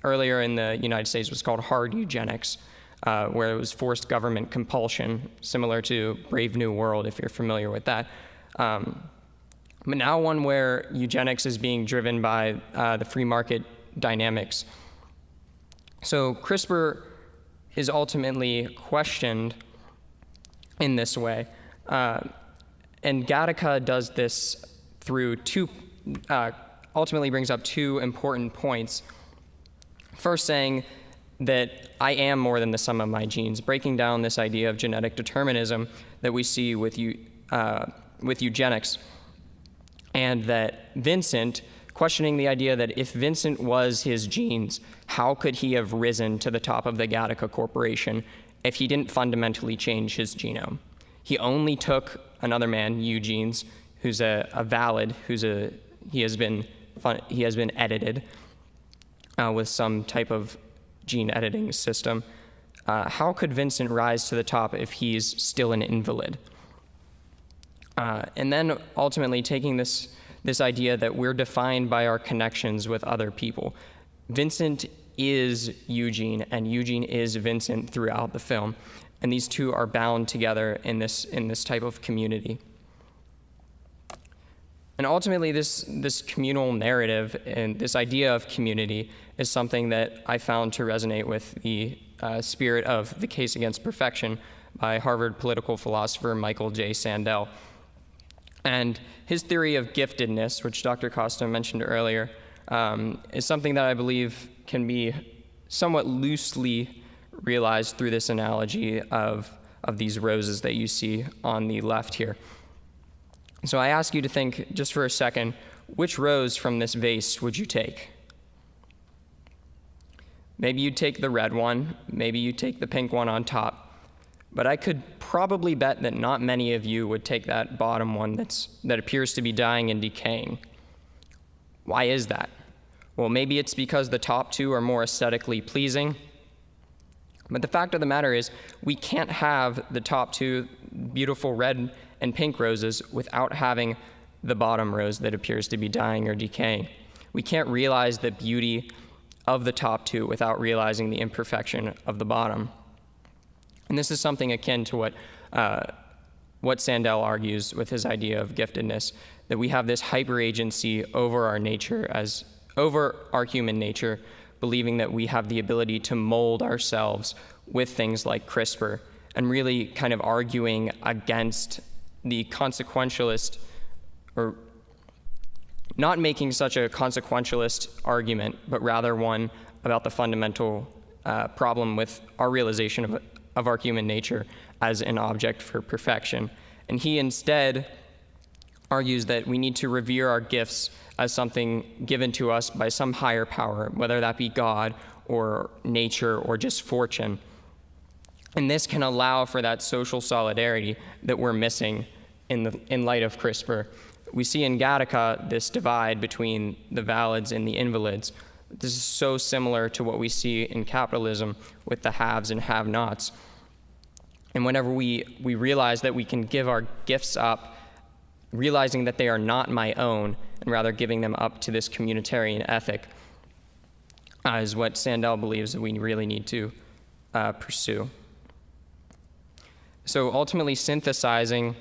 Earlier in the United States was called hard eugenics, where it was forced government compulsion, similar to Brave New World, if you're familiar with that. But now one where eugenics is being driven by the free market dynamics. So CRISPR is ultimately questioned in this way. And Gattaca does this through ultimately brings up two important points. First, saying that I am more than the sum of my genes, breaking down this idea of genetic determinism that we see with eugenics. And that Vincent, questioning the idea that if Vincent was his genes, how could he have risen to the top of the Gattaca Corporation if he didn't fundamentally change his genome? He only took another man, Eugene's, who's he has been edited with some type of gene editing system. How could Vincent rise to the top if he's still an invalid? And then ultimately taking this idea that we're defined by our connections with other people. Vincent is Eugene, and Eugene is Vincent throughout the film. And these two are bound together in this type of community. And ultimately, this communal narrative and this idea of community is something that I found to resonate with the spirit of The Case Against Perfection by Harvard political philosopher Michael J. Sandel. And his theory of giftedness, which Dr. Costa mentioned earlier, is something that I believe can be somewhat loosely realized through this analogy of these roses that you see on the left here. So I ask you to think just for a second, which rose from this vase would you take? Maybe you'd take the red one, maybe you'd take the pink one on top, but I could probably bet that not many of you would take that bottom one that appears to be dying and decaying. Why is that? Well, maybe it's because the top two are more aesthetically pleasing. But the fact of the matter is, we can't have the top two beautiful red and pink roses without having the bottom rose that appears to be dying or decaying. We can't realize the beauty of the top two without realizing the imperfection of the bottom. And this is something akin to what Sandel argues with his idea of giftedness, that we have this hyper-agency over our human nature, believing that we have the ability to mold ourselves with things like CRISPR, and really kind of arguing against the consequentialist, or not making such a consequentialist argument, but rather one about the fundamental problem with our realization of our human nature as an object for perfection. And he instead argues that we need to revere our gifts as something given to us by some higher power, whether that be God or nature or just fortune. And this can allow for that social solidarity that we're missing in light of CRISPR. We see in Gattaca this divide between the valids and the invalids. This is so similar to what we see in capitalism with the haves and have-nots. And whenever we realize that we can give our gifts up, realizing that they are not my own, and rather giving them up to this communitarian ethic, is what Sandel believes that we really need to pursue. So ultimately synthesizing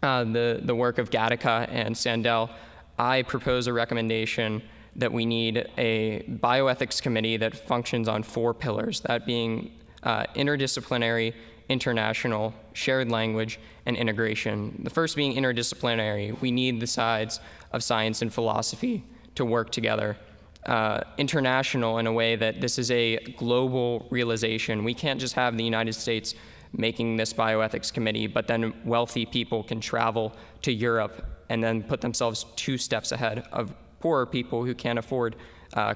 the work of Gattaca and Sandel, I propose a recommendation that we need a bioethics committee that functions on 4 pillars, that being interdisciplinary, international, shared language, and integration. The first being interdisciplinary. We need the sides of science and philosophy to work together. International in a way that this is a global realization. We can't just have the United States making this bioethics committee, but then wealthy people can travel to Europe and then put themselves 2 steps ahead of poorer people who can't afford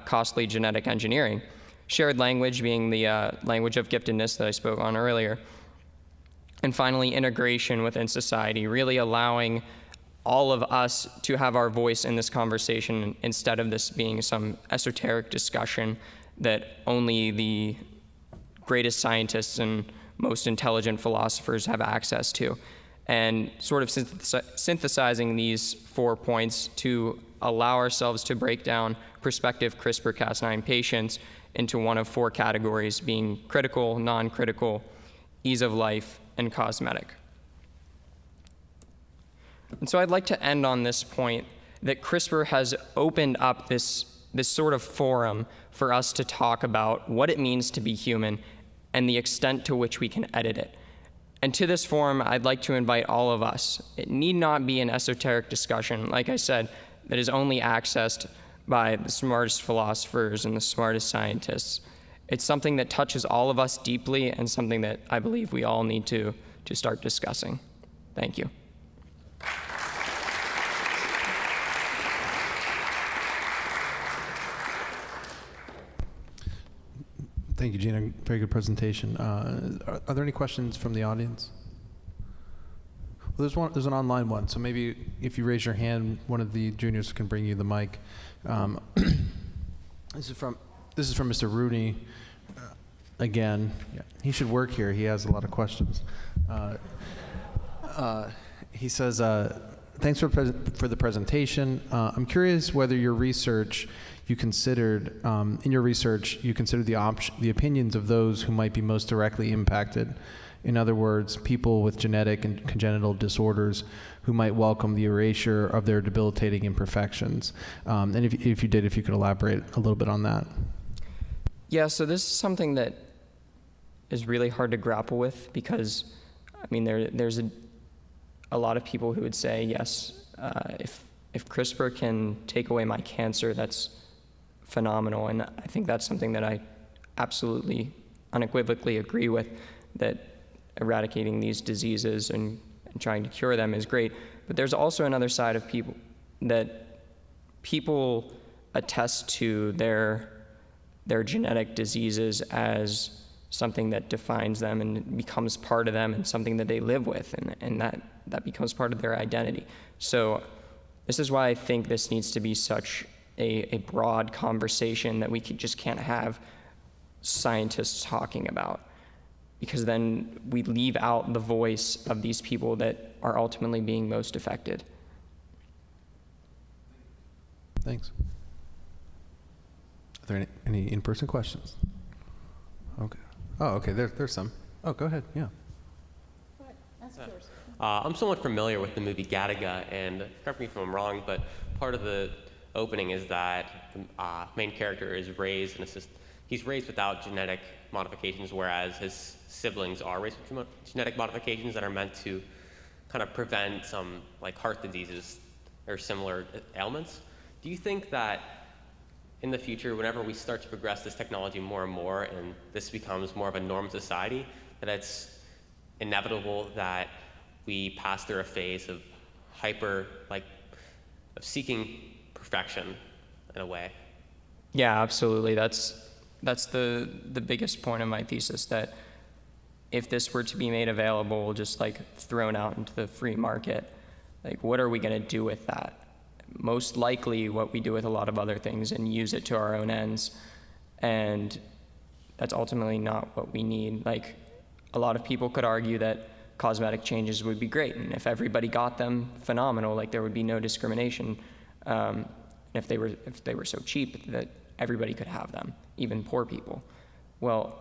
costly genetic engineering. Shared language being the language of giftedness that I spoke on earlier. And finally, integration within society, really allowing all of us to have our voice in this conversation instead of this being some esoteric discussion that only the greatest scientists and most intelligent philosophers have access to. And sort of synthesizing these 4 points to allow ourselves to break down prospective CRISPR-Cas9 patients into one of 4 categories, being critical, non-critical, ease of life, and cosmetic. And so I'd like to end on this point that CRISPR has opened up this sort of forum for us to talk about what it means to be human and the extent to which we can edit it. And to this forum, I'd like to invite all of us. It need not be an esoteric discussion, like I said, that is only accessed by the smartest philosophers and the smartest scientists. It's something that touches all of us deeply and something that I believe we all need to start discussing. Thank you. Thank you, Gina. Very good presentation. Are there any questions from the audience? Well, there's an online one, so maybe if you raise your hand, one of the juniors can bring you the mic. This is from Mr. Rooney. Again, yeah, he should work here. He has a lot of questions. He says, thanks for the presentation. I'm curious whether your research you considered the opinions of those who might be most directly impacted. In other words, people with genetic and congenital disorders who might welcome the erasure of their debilitating imperfections. And if you could elaborate a little bit on that. Yeah, so this is something that is really hard to grapple with because, I mean, there's a lot of people who would say, yes, if CRISPR can take away my cancer, that's phenomenal. And I think that's something that I absolutely unequivocally agree with, that eradicating these diseases and trying to cure them is great. But there's also another side of people that people attest to their genetic diseases as something that defines them and becomes part of them and something that they live with, and that becomes part of their identity. So this is why I think this needs to be such a broad conversation that we just can't have scientists talking about, because then we leave out the voice of these people that are ultimately being most affected. Thanks. Are there any in-person questions? Okay. Oh, okay, there's some. Oh, go ahead, yeah. That's yours. I'm somewhat familiar with the movie Gattaca, and correct me if I'm wrong, but part of the opening is that the main character is raised he's raised without genetic modifications, whereas his siblings are raised with genetic modifications that are meant to kind of prevent some like heart diseases or similar ailments. Do you think that in the future, whenever we start to progress this technology more and more, and this becomes more of a norm in society, that it's inevitable that we pass through a phase of of seeking perfection in a way? Yeah, absolutely. That's the biggest point of my thesis, that if this were to be made available, just like thrown out into the free market, like what are we going to do with that? Most likely what we do with a lot of other things and use it to our own ends. And that's ultimately not what we need. Like, a lot of people could argue that cosmetic changes would be great, and if everybody got them, phenomenal. Like, there would be no discrimination. If they were so cheap that everybody could have them, even poor people. Well,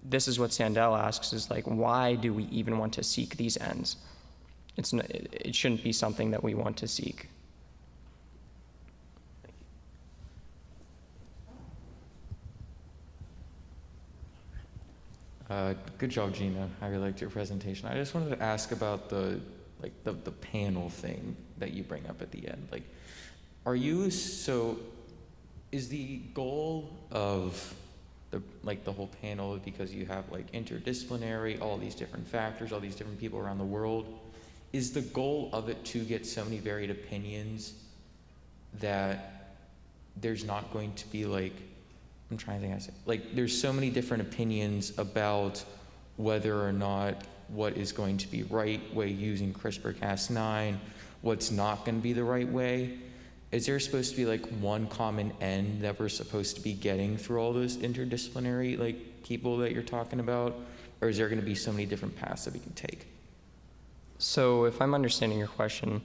this is what Sandel asks, is like, why do we even want to seek these ends? It shouldn't be something that we want to seek. Good job, Gina. I really liked your presentation. I just wanted to ask about the panel thing that you bring up at the end. Like, is the goal of the whole panel, because you have like interdisciplinary, all these different factors, all these different people around the world, is the goal of it to get so many varied opinions that there's not going to be I'm trying to think, there's so many different opinions about whether or not what is going to be right way using CRISPR-Cas9, what's not going to be the right way. Is there supposed to be one common end that we're supposed to be getting through all those interdisciplinary people that you're talking about? Or is there going to be so many different paths that we can take? So if I'm understanding your question,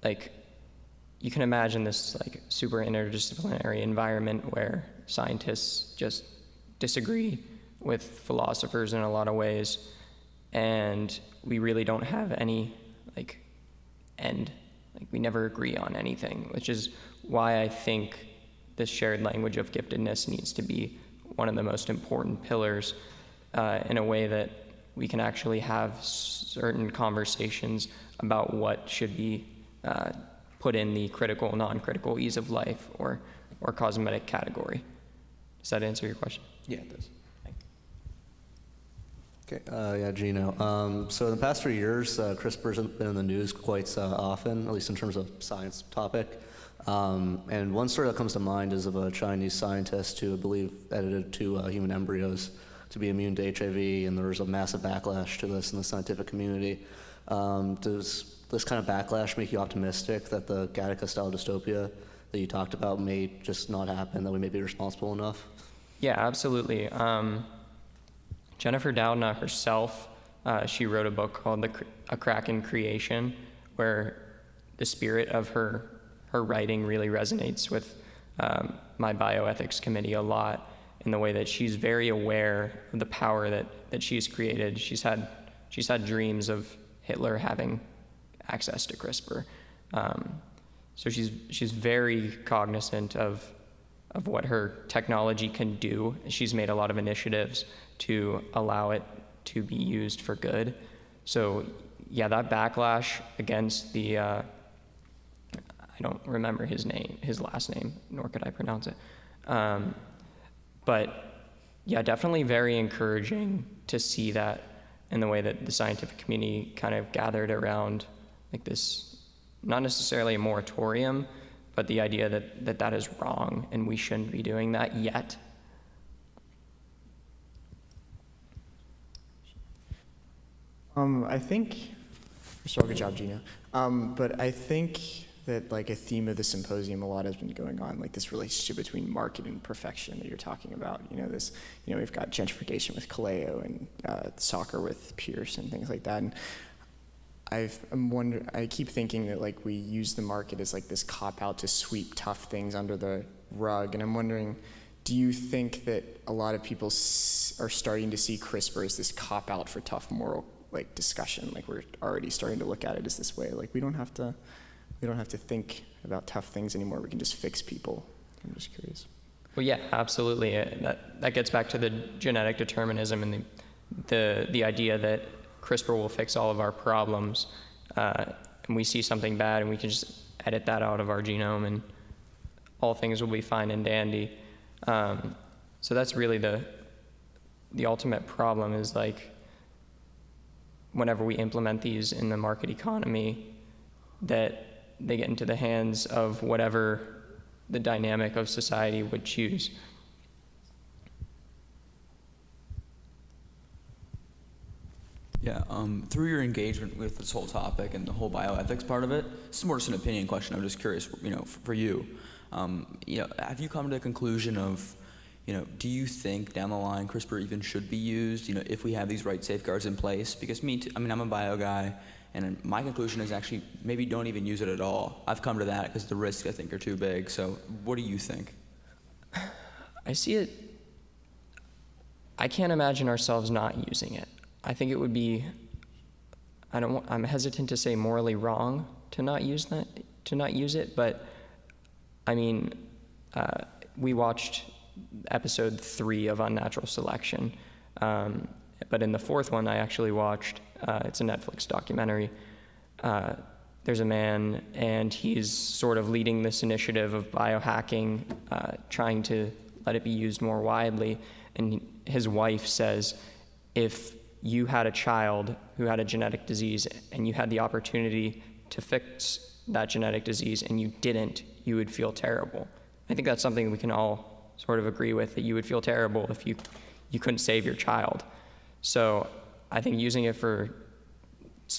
you can imagine this super interdisciplinary environment where scientists just disagree with philosophers in a lot of ways, and we really don't have any end. We never agree on anything, which is why I think this shared language of giftedness needs to be one of the most important pillars, in a way that we can actually have certain conversations about what should be put in the critical, non-critical ease of life or cosmetic category. Does that answer your question? Yeah, it does. Okay, yeah, Gino. So in the past 3 years, CRISPR's been in the news quite often, at least in terms of science topic. And one story that comes to mind is of a Chinese scientist who I believe edited 2 human embryos to be immune to HIV, and there was a massive backlash to this in the scientific community. Does this kind of backlash make you optimistic that the Gattaca-style dystopia that you talked about may just not happen, that we may be responsible enough? Yeah, absolutely. Jennifer Doudna herself, she wrote a book called A Crack in Creation, where the spirit of her writing really resonates with my bioethics committee a lot, in the way that she's very aware of the power that she's created. She's had dreams of Hitler having access to CRISPR. So she's very cognizant of what her technology can do. She's made a lot of initiatives to allow it to be used for good. So yeah, that backlash against the, I don't remember his last name, nor could I pronounce it. But yeah, definitely very encouraging to see that in the way that the scientific community kind of gathered around this, not necessarily a moratorium, but the idea that is wrong and we shouldn't be doing that yet. I think, first of all, good job, Gina. But I think that like a theme of the symposium a lot has been going on, like this relationship between market and perfection that you're talking about. We've got gentrification with Kaleo and soccer with Pierce and things like that. And I keep thinking that like we use the market as like this cop out to sweep tough things under the rug. And I'm wondering, do you think that a lot of people are starting to see CRISPR as this cop out for tough moral like discussion? Like we're already starting to look at it as this way. Like we don't have to think about tough things anymore. We can just fix people. I'm just curious. Well, yeah, absolutely. That gets back to the genetic determinism and the idea that CRISPR will fix all of our problems. And we see something bad and we can just edit that out of our genome and all things will be fine and dandy. So that's really the ultimate problem, is like whenever we implement these in the market economy, that they get into the hands of whatever the dynamic of society would choose. Yeah, through your engagement with this whole topic and the whole bioethics part of it, this is more just an opinion question. I'm just curious, for you, have you come to the conclusion of, do you think down the line CRISPR even should be used, if we have these right safeguards in place? Because I'm a bio guy, and my conclusion is actually maybe don't even use it at all. I've come to that because the risks, I think, are too big. So what do you think? I see it. I can't imagine ourselves not using it. I think it would be, I'm hesitant to say morally wrong to not use it, but we watched episode 3 of Unnatural Selection, but in the 4th one I actually watched, it's a Netflix documentary. There's a man and he's sort of leading this initiative of biohacking, trying to let it be used more widely, and his wife says, if you had a child who had a genetic disease and you had the opportunity to fix that genetic disease and you didn't, you would feel terrible. I think that's something we can all sort of agree with, that you would feel terrible if you couldn't save your child. So I think using it for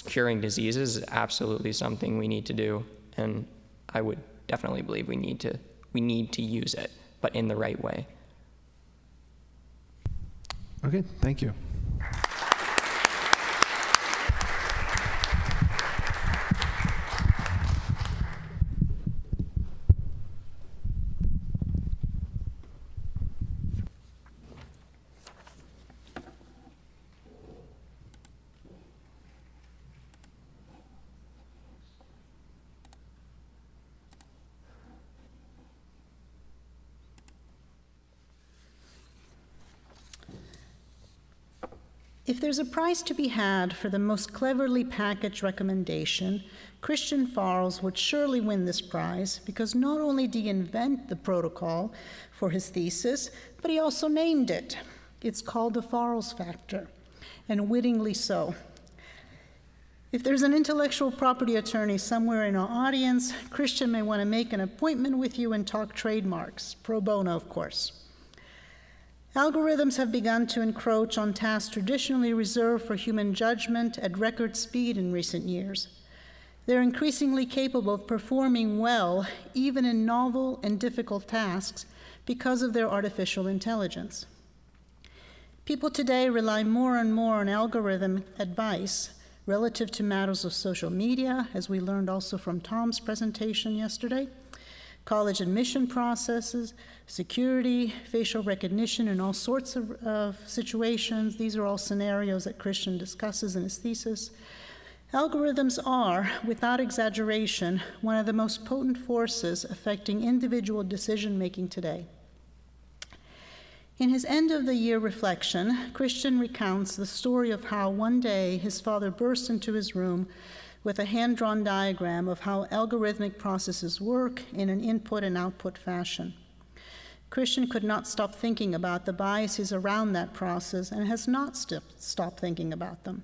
curing diseases is absolutely something we need to do, and I would definitely believe we need to use it, but in the right way. Okay, thank you. If there's a prize to be had for the most cleverly packaged recommendation, Christian Farles would surely win this prize, because not only did he invent the protocol for his thesis, but he also named it. It's called the Farles factor, and wittingly so. If there's an intellectual property attorney somewhere in our audience, Christian may want to make an appointment with you and talk trademarks, pro bono, of course. Algorithms have begun to encroach on tasks traditionally reserved for human judgment at record speed in recent years. They're increasingly capable of performing well, even in novel and difficult tasks, because of their artificial intelligence. People today rely more and more on algorithm advice relative to matters of social media, as we learned also from Tom's presentation yesterday, college admission processes, security, facial recognition, and all sorts of situations. These are all scenarios that Christian discusses in his thesis. Algorithms are, without exaggeration, one of the most potent forces affecting individual decision-making today. In his end-of-the-year reflection, Christian recounts the story of how one day his father burst into his room with a hand-drawn diagram of how algorithmic processes work in an input and output fashion. Christian could not stop thinking about the biases around that process and has not stopped thinking about them.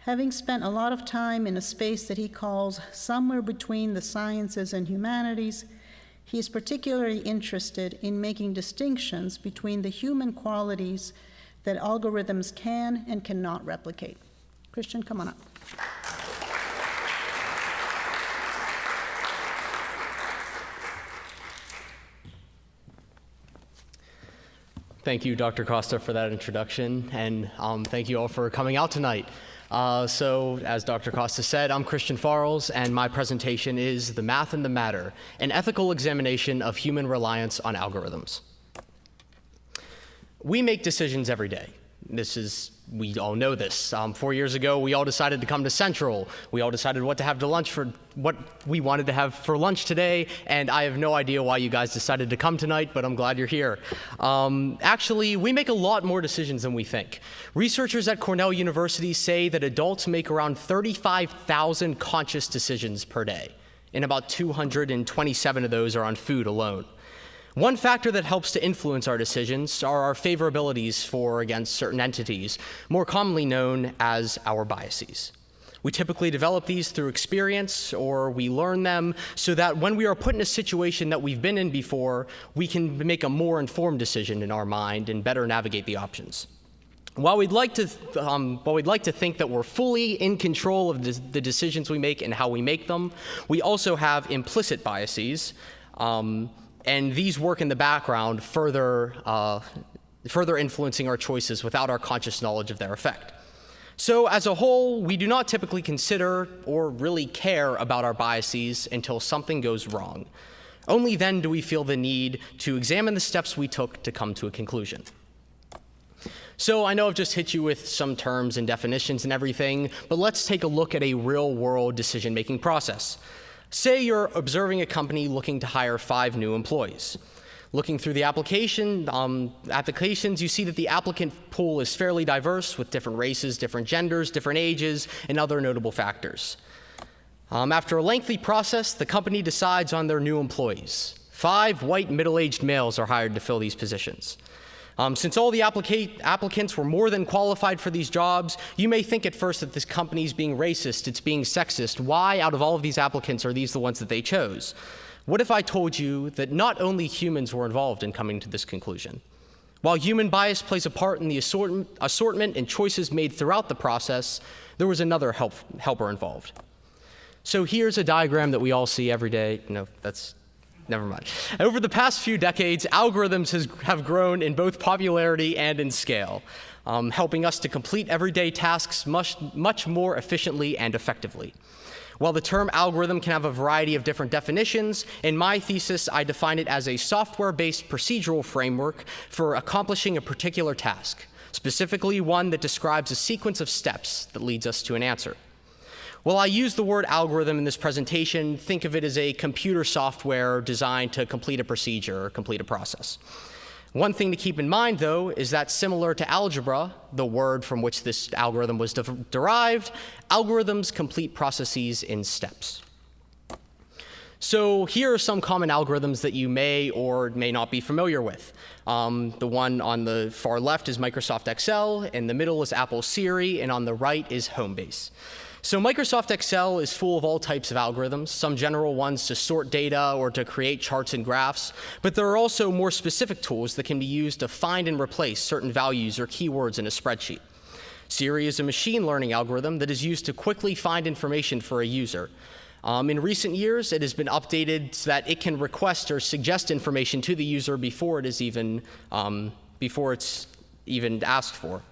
Having spent a lot of time in a space that he calls somewhere between the sciences and humanities, he is particularly interested in making distinctions between the human qualities that algorithms can and cannot replicate. Christian, come on up. Thank you, Dr. Costa, for that introduction, and thank you all for coming out tonight. So, as Dr. Costa said, I'm Christian Farrells, and my presentation is The Math and the Matter, an ethical examination of human reliance on algorithms. We make decisions every day. We all know this. 4 years ago, we all decided to come to Central. We all decided what we wanted to have for lunch today, and I have no idea why you guys decided to come tonight, but I'm glad you're here. Actually, we make a lot more decisions than we think. Researchers at Cornell University say that adults make around 35,000 conscious decisions per day, and about 227 of those are on food alone. One factor that helps to influence our decisions are our favorabilities for or against certain entities, more commonly known as our biases. We typically develop these through experience, or we learn them so that when we are put in a situation that we've been in before, we can make a more informed decision in our mind and better navigate the options. While we'd like to think that we're fully in control of the decisions we make and how we make them, we also have implicit biases. And these work in the background, further influencing our choices without our conscious knowledge of their effect. So as a whole, we do not typically consider or really care about our biases until something goes wrong. Only then do we feel the need to examine the steps we took to come to a conclusion. So I know I've just hit you with some terms and definitions and everything, but let's take a look at a real-world decision-making process. Say you're observing a company looking to hire 5 new employees. Looking through the applications, you see that the applicant pool is fairly diverse with different races, different genders, different ages, and other notable factors. After a lengthy process, the company decides on their new employees. 5 white middle-aged males are hired to fill these positions. Since all the applicants were more than qualified for these jobs, you may think at first that this company's being racist, it's being sexist. Why, out of all of these applicants, are these the ones that they chose? What if I told you that not only humans were involved in coming to this conclusion? While human bias plays a part in the assortment and choices made throughout the process, there was another helper involved. So here's a diagram that we all see every day. No, never mind. Over the past few decades, algorithms have grown in both popularity and in scale, helping us to complete everyday tasks much more efficiently and effectively. While the term algorithm can have a variety of different definitions, in my thesis, I define it as a software-based procedural framework for accomplishing a particular task, specifically one that describes a sequence of steps that leads us to an answer. While I use the word algorithm in this presentation, think of it as a computer software designed to complete a procedure or complete a process. One thing to keep in mind, though, is that similar to algebra, the word from which this algorithm was derived, algorithms complete processes in steps. So here are some common algorithms that you may or may not be familiar with. The one on the far left is Microsoft Excel, in the middle is Apple Siri, and on the right is Homebase. So Microsoft Excel is full of all types of algorithms, some general ones to sort data or to create charts and graphs, but there are also more specific tools that can be used to find and replace certain values or keywords in a spreadsheet. Siri is a machine learning algorithm that is used to quickly find information for a user. In recent years, it has been updated so that it can request or suggest information to the user before it's even asked for.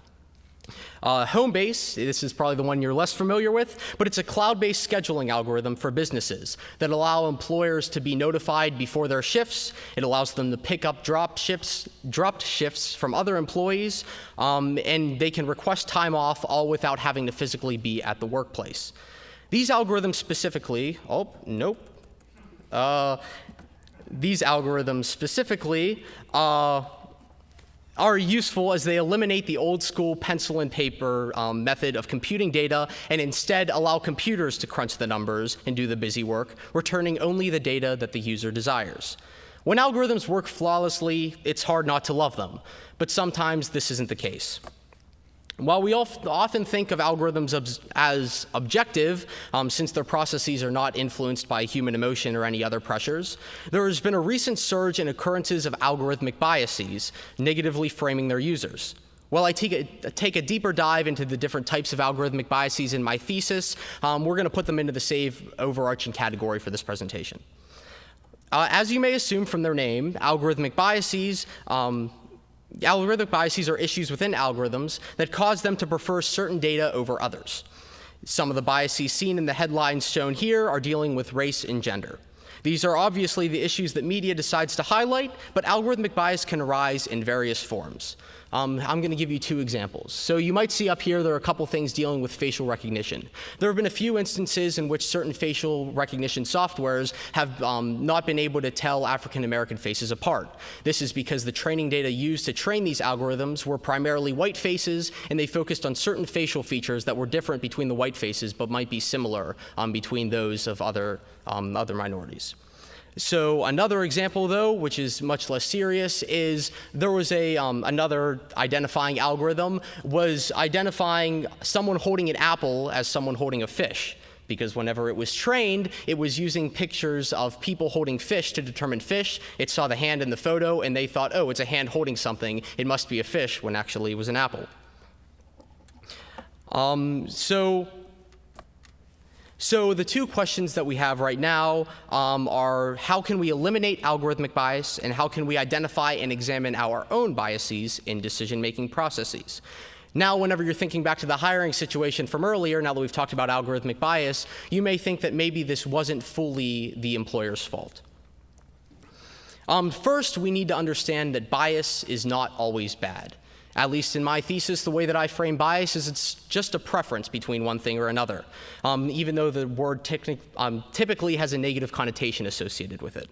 Homebase, this is probably the one you're less familiar with, but it's a cloud-based scheduling algorithm for businesses that allow employers to be notified before their shifts. It allows them to pick up dropped shifts from other employees, and they can request time off all without having to physically be at the workplace. These algorithms specifically, are useful as they eliminate the old school pencil and paper method of computing data and instead allow computers to crunch the numbers and do the busy work, returning only the data that the user desires. When algorithms work flawlessly, it's hard not to love them, but sometimes this isn't the case. While we often think of algorithms as objective, since their processes are not influenced by human emotion or any other pressures, there has been a recent surge in occurrences of algorithmic biases, negatively framing their users. While I take a deeper dive into the different types of algorithmic biases in my thesis, we're going to put them into the same overarching category for this presentation. As you may assume from their name, algorithmic biases Algorithmic biases are issues within algorithms that cause them to prefer certain data over others. Some of the biases seen in the headlines shown here are dealing with race and gender. These are obviously the issues that media decides to highlight, but algorithmic bias can arise in various forms. I'm going to give you two examples. So you might see up here there are a couple things dealing with facial recognition. There have been a few instances in which certain facial recognition softwares have not been able to tell African American faces apart. This is because the training data used to train these algorithms were primarily white faces, and they focused on certain facial features that were different between the white faces but might be similar between those of other minorities. So another example, though, which is much less serious, is there was another identifying algorithm was identifying someone holding an apple as someone holding a fish, because whenever it was trained, it was using pictures of people holding fish to determine fish. It saw the hand in the photo, and they thought, oh, it's a hand holding something. It must be a fish, when actually it was an apple. So the two questions that we have right now are how can we eliminate algorithmic bias, and how can we identify and examine our own biases in decision-making processes? Now, whenever you're thinking back to the hiring situation from earlier, now that we've talked about algorithmic bias, you may think that maybe this wasn't fully the employer's fault. First, we need to understand that bias is not always bad. At least in my thesis, the way that I frame bias is it's just a preference between one thing or another, even though the word typically has a negative connotation associated with it.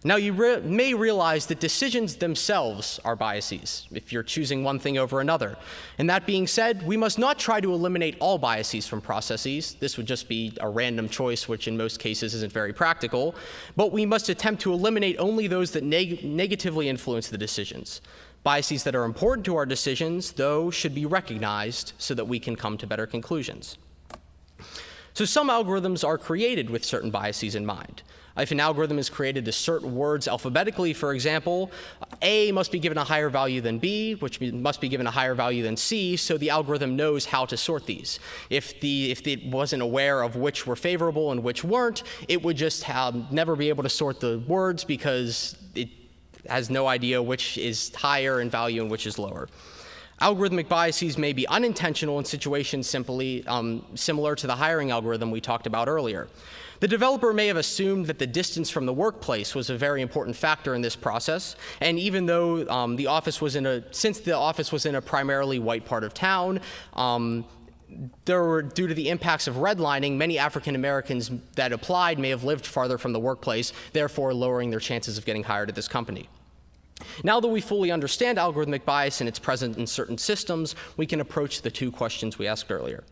Now, you may realize that decisions themselves are biases if you're choosing one thing over another. And that being said, we must not try to eliminate all biases from processes. This would just be a random choice, which in most cases isn't very practical. But we must attempt to eliminate only those that negatively influence the decisions. Biases that are important to our decisions, though, should be recognized so that we can come to better conclusions. So some algorithms are created with certain biases in mind. If an algorithm is created to sort words alphabetically, for example, A must be given a higher value than B, which must be given a higher value than C, so the algorithm knows how to sort these. If it wasn't aware of which were favorable and which weren't, it would just never be able to sort the words because it has no idea which is higher in value and which is lower. Algorithmic biases may be unintentional in situations simply similar to the hiring algorithm we talked about earlier. The developer may have assumed that the distance from the workplace was a very important factor in this process, and even though since the office was in a primarily white part of town, due to the impacts of redlining, many African Americans that applied may have lived farther from the workplace, therefore lowering their chances of getting hired at this company. Now that we fully understand algorithmic bias and its present in certain systems, we can approach the two questions we asked earlier.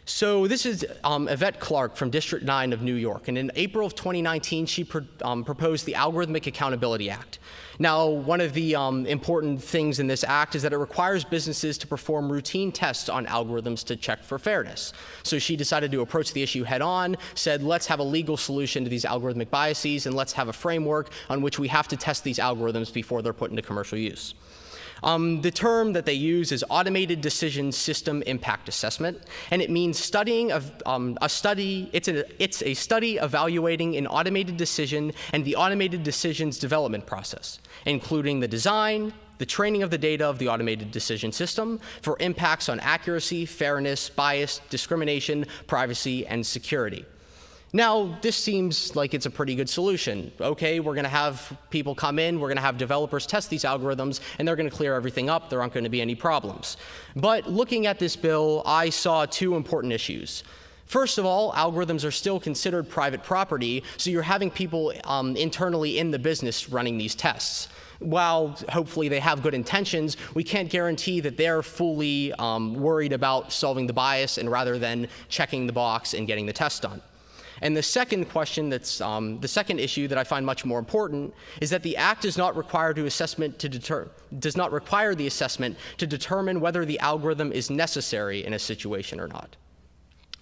So this is Yvette Clark from District 9 of New York, and in April of 2019, she proposed the Algorithmic Accountability Act. Now, one of the important things in this act is that it requires businesses to perform routine tests on algorithms to check for fairness. So she decided to approach the issue head on, said, let's have a legal solution to these algorithmic biases, and let's have a framework on which we have to test these algorithms before they're put into commercial use. The term that they use is Automated Decision System Impact Assessment, and it means studying of a study. It's a study evaluating an automated decision and the automated decision's development process, including the design, the training of the data of the automated decision system for impacts on accuracy, fairness, bias, discrimination, privacy, and security. Now, this seems like it's a pretty good solution. Okay, we're going to have people come in, we're going to have developers test these algorithms, and they're going to clear everything up. There aren't going to be any problems. But looking at this bill, I saw two important issues. First of all, algorithms are still considered private property, so you're having people internally in the business running these tests. While hopefully they have good intentions, we can't guarantee that they're fully worried about solving the bias and rather than checking the box and getting the test done. And the second question the second issue that I find much more important is that the Act does not require the assessment to determine whether the algorithm is necessary in a situation or not.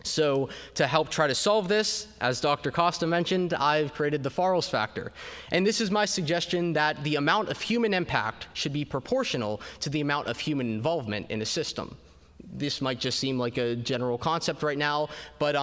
So to help try to solve this, as Dr. Costa mentioned, I've created the Farrell's factor. And this is my suggestion that the amount of human impact should be proportional to the amount of human involvement in a system. this might just seem like a general concept right now, but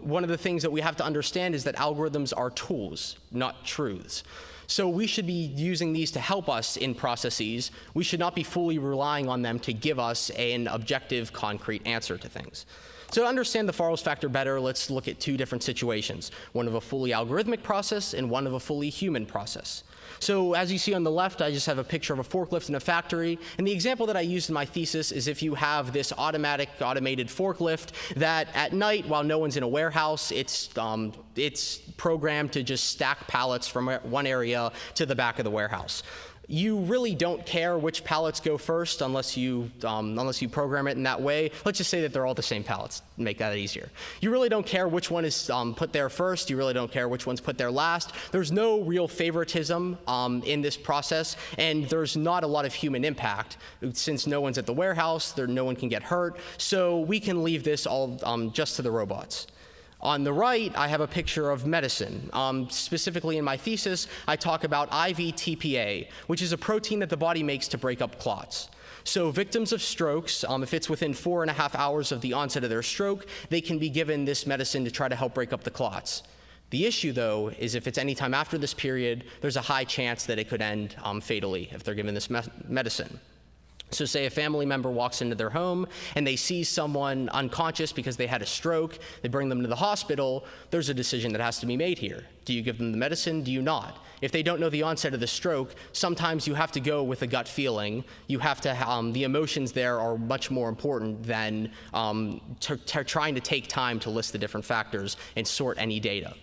one of the things that we have to understand is that algorithms are tools, not truths. So we should be using these to help us in processes. We should not be fully relying on them to give us an objective, concrete answer to things. So to understand the Farrell's factor better, let's look at two different situations, one of a fully algorithmic process and one of a fully human process. So as you see on the left, I just have a picture of a forklift in a factory. And the example that I used in my thesis is if you have this automated forklift that at night, while no one's in a warehouse, it's programmed to just stack pallets from one area to the back of the warehouse. You really don't care which pallets go first unless you program it in that way. Let's just say that they're all the same pallets, make that easier. You really don't care which one is put there first. You really don't care which one's put there last. There's no real favoritism in this process, and there's not a lot of human impact. Since no one's at the warehouse, no one can get hurt, so we can leave this all just to the robots. On the right, I have a picture of medicine. Specifically in my thesis, I talk about IV-TPA, which is a protein that the body makes to break up clots. So victims of strokes, if it's within 4.5 hours of the onset of their stroke, they can be given this medicine to try to help break up the clots. The issue, though, is if it's any time after this period, there's a high chance that it could end fatally if they're given this medicine. So say a family member walks into their home and they see someone unconscious because they had a stroke, they bring them to the hospital, there's a decision that has to be made here. Do you give them the medicine? Do you not? If they don't know the onset of the stroke, sometimes you have to go with a gut feeling. You have to, the emotions there are much more important than trying to take time to list the different factors and sort any data.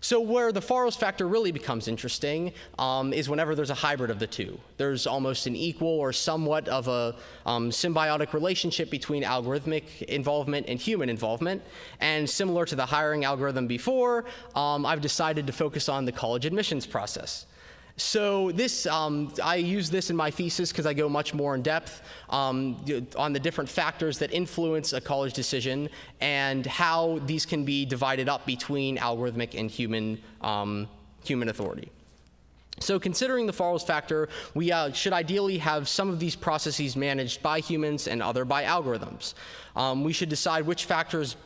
So where the Farrell's factor really becomes interesting is whenever there's a hybrid of the two. There's almost an equal or somewhat of a symbiotic relationship between algorithmic involvement and human involvement. And similar to the hiring algorithm before, I've decided to focus on the college admissions process. So this, I use this in my thesis because I go much more in depth on the different factors that influence a college decision and how these can be divided up between algorithmic and human authority. So considering the Farrell's factor, we should ideally have some of these processes managed by humans and other by algorithms. We should decide which factor is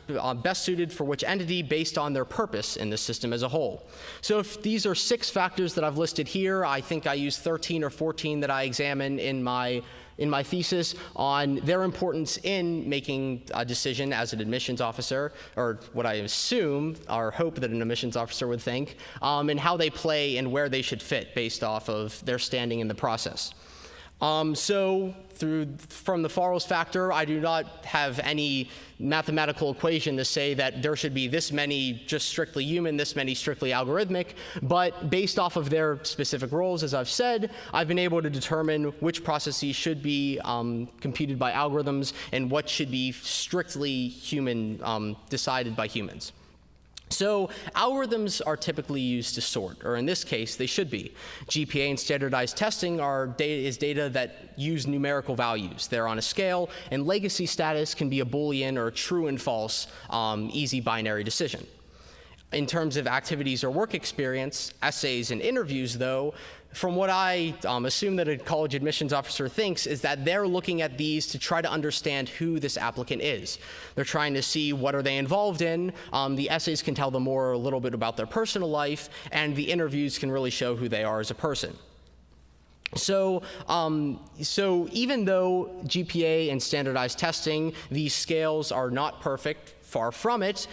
best suited for which entity based on their purpose in the system as a whole. So if these are 6 factors that I've listed here, I think I use 13 or 14 that I examine in my thesis on their importance in making a decision as an admissions officer, or what I assume or hope that an admissions officer would think, and how they play and where they should fit based off of their standing in the process. So from the Farrell's factor, I do not have any mathematical equation to say that there should be this many just strictly human, this many strictly algorithmic, but based off of their specific roles, as I've said, I've been able to determine which processes should be computed by algorithms and what should be strictly human, decided by humans. So algorithms are typically used to sort, or in this case, they should be. GPA and standardized testing is data that use numerical values. They're on a scale, and legacy status can be a Boolean or a true and false, easy binary decision. In terms of activities or work experience, essays and interviews, though, from what I assume that a college admissions officer thinks is that they're looking at these to try to understand who this applicant is. They're trying to see what are they involved in. The essays can tell them a little bit about their personal life, and the interviews can really show who they are as a person. So even though GPA and standardized testing, these scales are not perfect, far from it,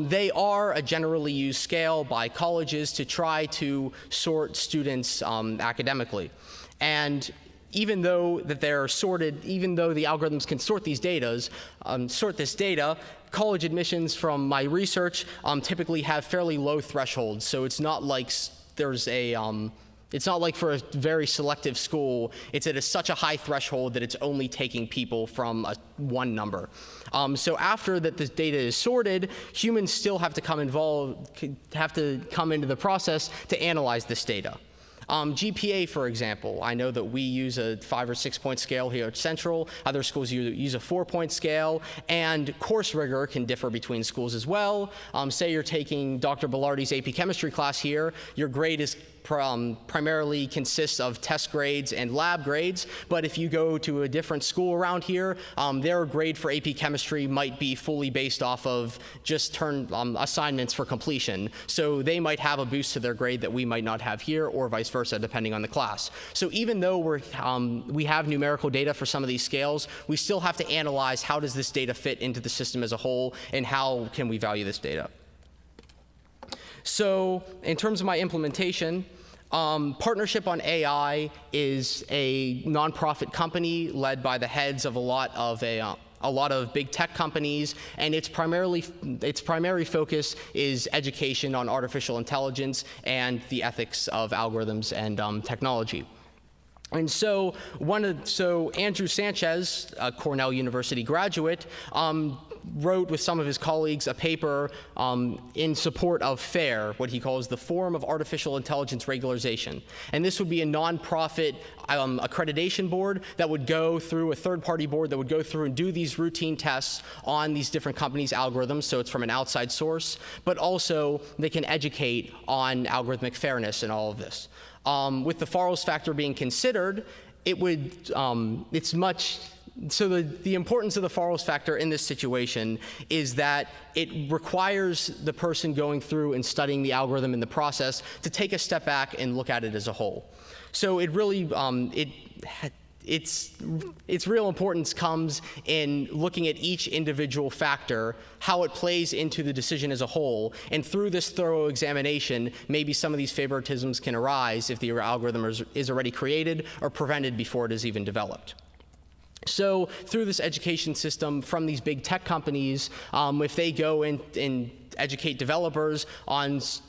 they are a generally used scale by colleges to try to sort students academically. And even though that they're sorted, even though the algorithms can sort these sort this data, college admissions from my research typically have fairly low thresholds. So it's not like it's not like for a very selective school, it's at such a high threshold that it's only taking people from one number. So after that this data is sorted, humans still have to come into the process to analyze this data. GPA, for example, I know that we use a 5 or 6 point scale here at Central. Other schools use a 4-point scale, and course rigor can differ between schools as well. Say you're taking Dr. Bellardi's AP chemistry class here, your grade is primarily consists of test grades and lab grades, but if you go to a different school around here, their grade for AP Chemistry might be fully based off of just assignments for completion. So they might have a boost to their grade that we might not have here, or vice versa, depending on the class. So even though we have numerical data for some of these scales, we still have to analyze how does this data fit into the system as a whole, and how can we value this data. So in terms of my implementation, Partnership on AI is a nonprofit company led by the heads of a lot of big tech companies, and its primary focus is education on artificial intelligence and the ethics of algorithms and technology. And so Andrew Sanchez, a Cornell University graduate, wrote with some of his colleagues a paper in support of FAIR, what he calls the Forum of Artificial Intelligence Regularization. And this would be a nonprofit accreditation board that would go through, a third-party board that would go through and do these routine tests on these different companies' algorithms, so it's from an outside source, but also they can educate on algorithmic fairness and all of this. With the Farrell's factor being considered, so the importance of the Farrell's factor in this situation is that it requires the person going through and studying the algorithm in the process to take a step back and look at it as a whole. So it really, its real importance comes in looking at each individual factor, how it plays into the decision as a whole, and through this thorough examination, maybe some of these favoritisms can arise if the algorithm is already created or prevented before it is even developed. So through this education system from these big tech companies, if they go and educate developers on these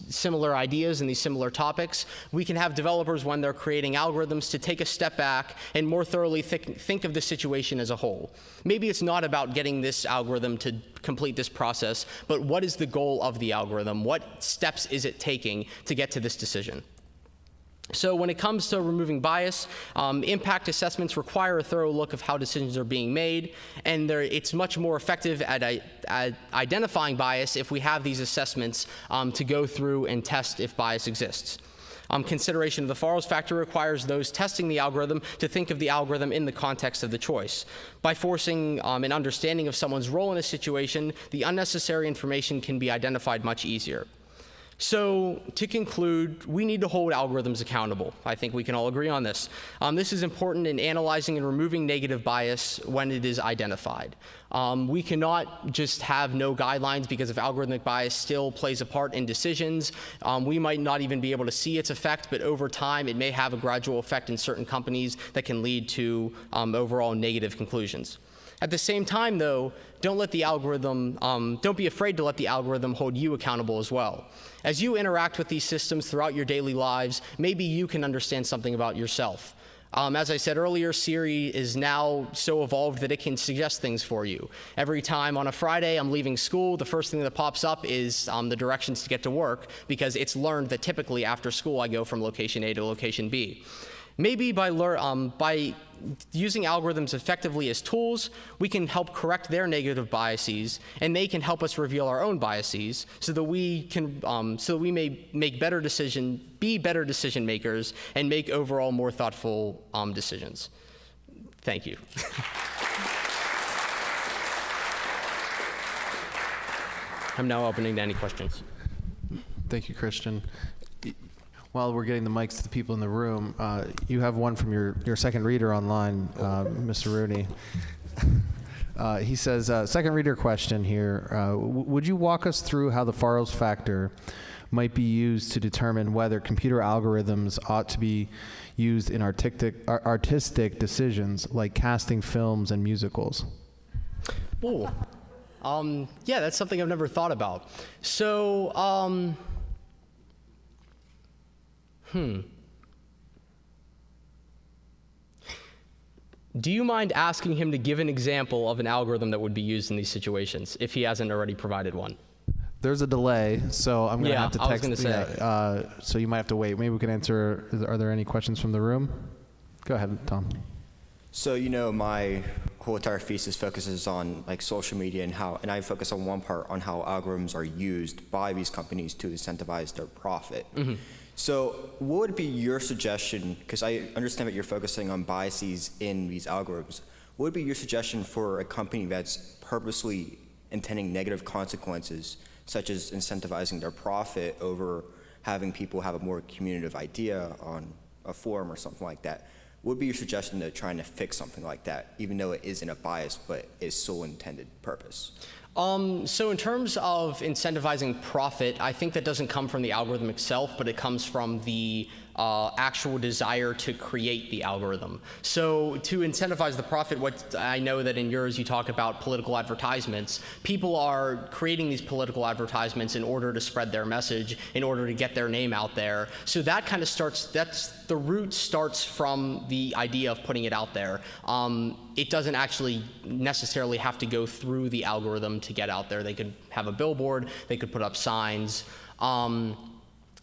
similar ideas and these similar topics, we can have developers, when they're creating algorithms, to take a step back and more thoroughly think of the situation as a whole. Maybe it's not about getting this algorithm to complete this process, but what is the goal of the algorithm? What steps is it taking to get to this decision? So when it comes to removing bias, impact assessments require a thorough look of how decisions are being made, and it's much more effective at identifying bias if we have these assessments to go through and test if bias exists. Consideration of the Farrell's factor requires those testing the algorithm to think of the algorithm in the context of the choice. By forcing an understanding of someone's role in a situation, the unnecessary information can be identified much easier. So to conclude, we need to hold algorithms accountable. I think we can all agree on this. This is important in analyzing and removing negative bias when it is identified. We cannot just have no guidelines, because if algorithmic bias still plays a part in decisions, we might not even be able to see its effect, but over time it may have a gradual effect in certain companies that can lead to overall negative conclusions. At the same time, though, don't be afraid to let the algorithm hold you accountable as well. As you interact with these systems throughout your daily lives, maybe you can understand something about yourself. As I said earlier, Siri is now so evolved that it can suggest things for you. Every time on a Friday I'm leaving school, the first thing that pops up is the directions to get to work, because it's learned that typically after school I go from location A to location B. Maybe by using algorithms effectively as tools, we can help correct their negative biases, and they can help us reveal our own biases, so that we may make be better decision makers, and make overall more thoughtful decisions. Thank you. I'm now opening to any questions. Thank you, Christian. While we're getting the mics to the people in the room, you have one from your second reader online, Mr. Rooney. He says, second reader question here. Would you walk us through how the Farrell's factor might be used to determine whether computer algorithms ought to be used in artistic decisions like casting films and musicals? Ooh. Yeah, that's something I've never thought about. So, Do you mind asking him to give an example of an algorithm that would be used in these situations, if he hasn't already provided one? There's a delay, so I'm going to have to text. I was going to say. So you might have to wait. Maybe we can answer. Are there any questions from the room? Go ahead, Tom. So, my whole entire thesis focuses on like social media and I focus on one part on how algorithms are used by these companies to incentivize their profit. Mm-hmm. So what would be your suggestion, because I understand that you're focusing on biases in these algorithms, what would be your suggestion for a company that's purposely intending negative consequences, such as incentivizing their profit over having people have a more communicative idea on a forum or something like that? What would be your suggestion to trying to fix something like that, even though it isn't a bias, but is sole intended purpose? So in terms of incentivizing profit, I think that doesn't come from the algorithm itself, but it comes from the actual desire to create the algorithm. So to incentivize the profit, what I know that in yours you talk about political advertisements. People are creating these political advertisements in order to spread their message, in order to get their name out there. So that kind of starts, the root starts from the idea of putting it out there. It doesn't actually necessarily have to go through the algorithm to get out there. They could have a billboard, they could put up signs.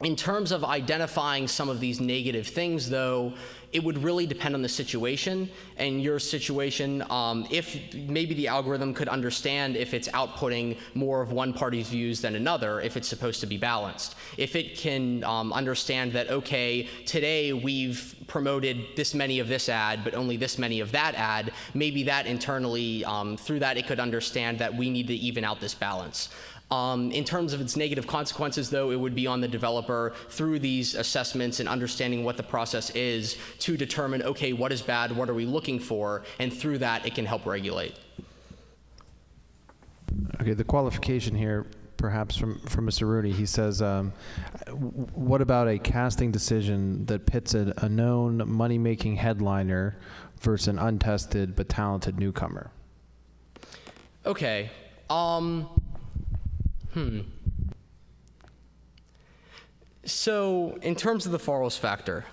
In terms of identifying some of these negative things, though, it would really depend on the situation. And your situation, if maybe the algorithm could understand if it's outputting more of one party's views than another, if it's supposed to be balanced. If it can understand that, okay, today we've promoted this many of this ad, but only this many of that ad, maybe that internally, through that, it could understand that we need to even out this balance. In terms of its negative consequences, though, it would be on the developer through these assessments and understanding what the process is to determine, okay, what is bad, what are we looking for, and through that, it can help regulate. Okay, the qualification here, perhaps from Mr. Rooney, he says, what about a casting decision that pits a known money-making headliner versus an untested but talented newcomer? Okay. So in terms of the Farrell's factor,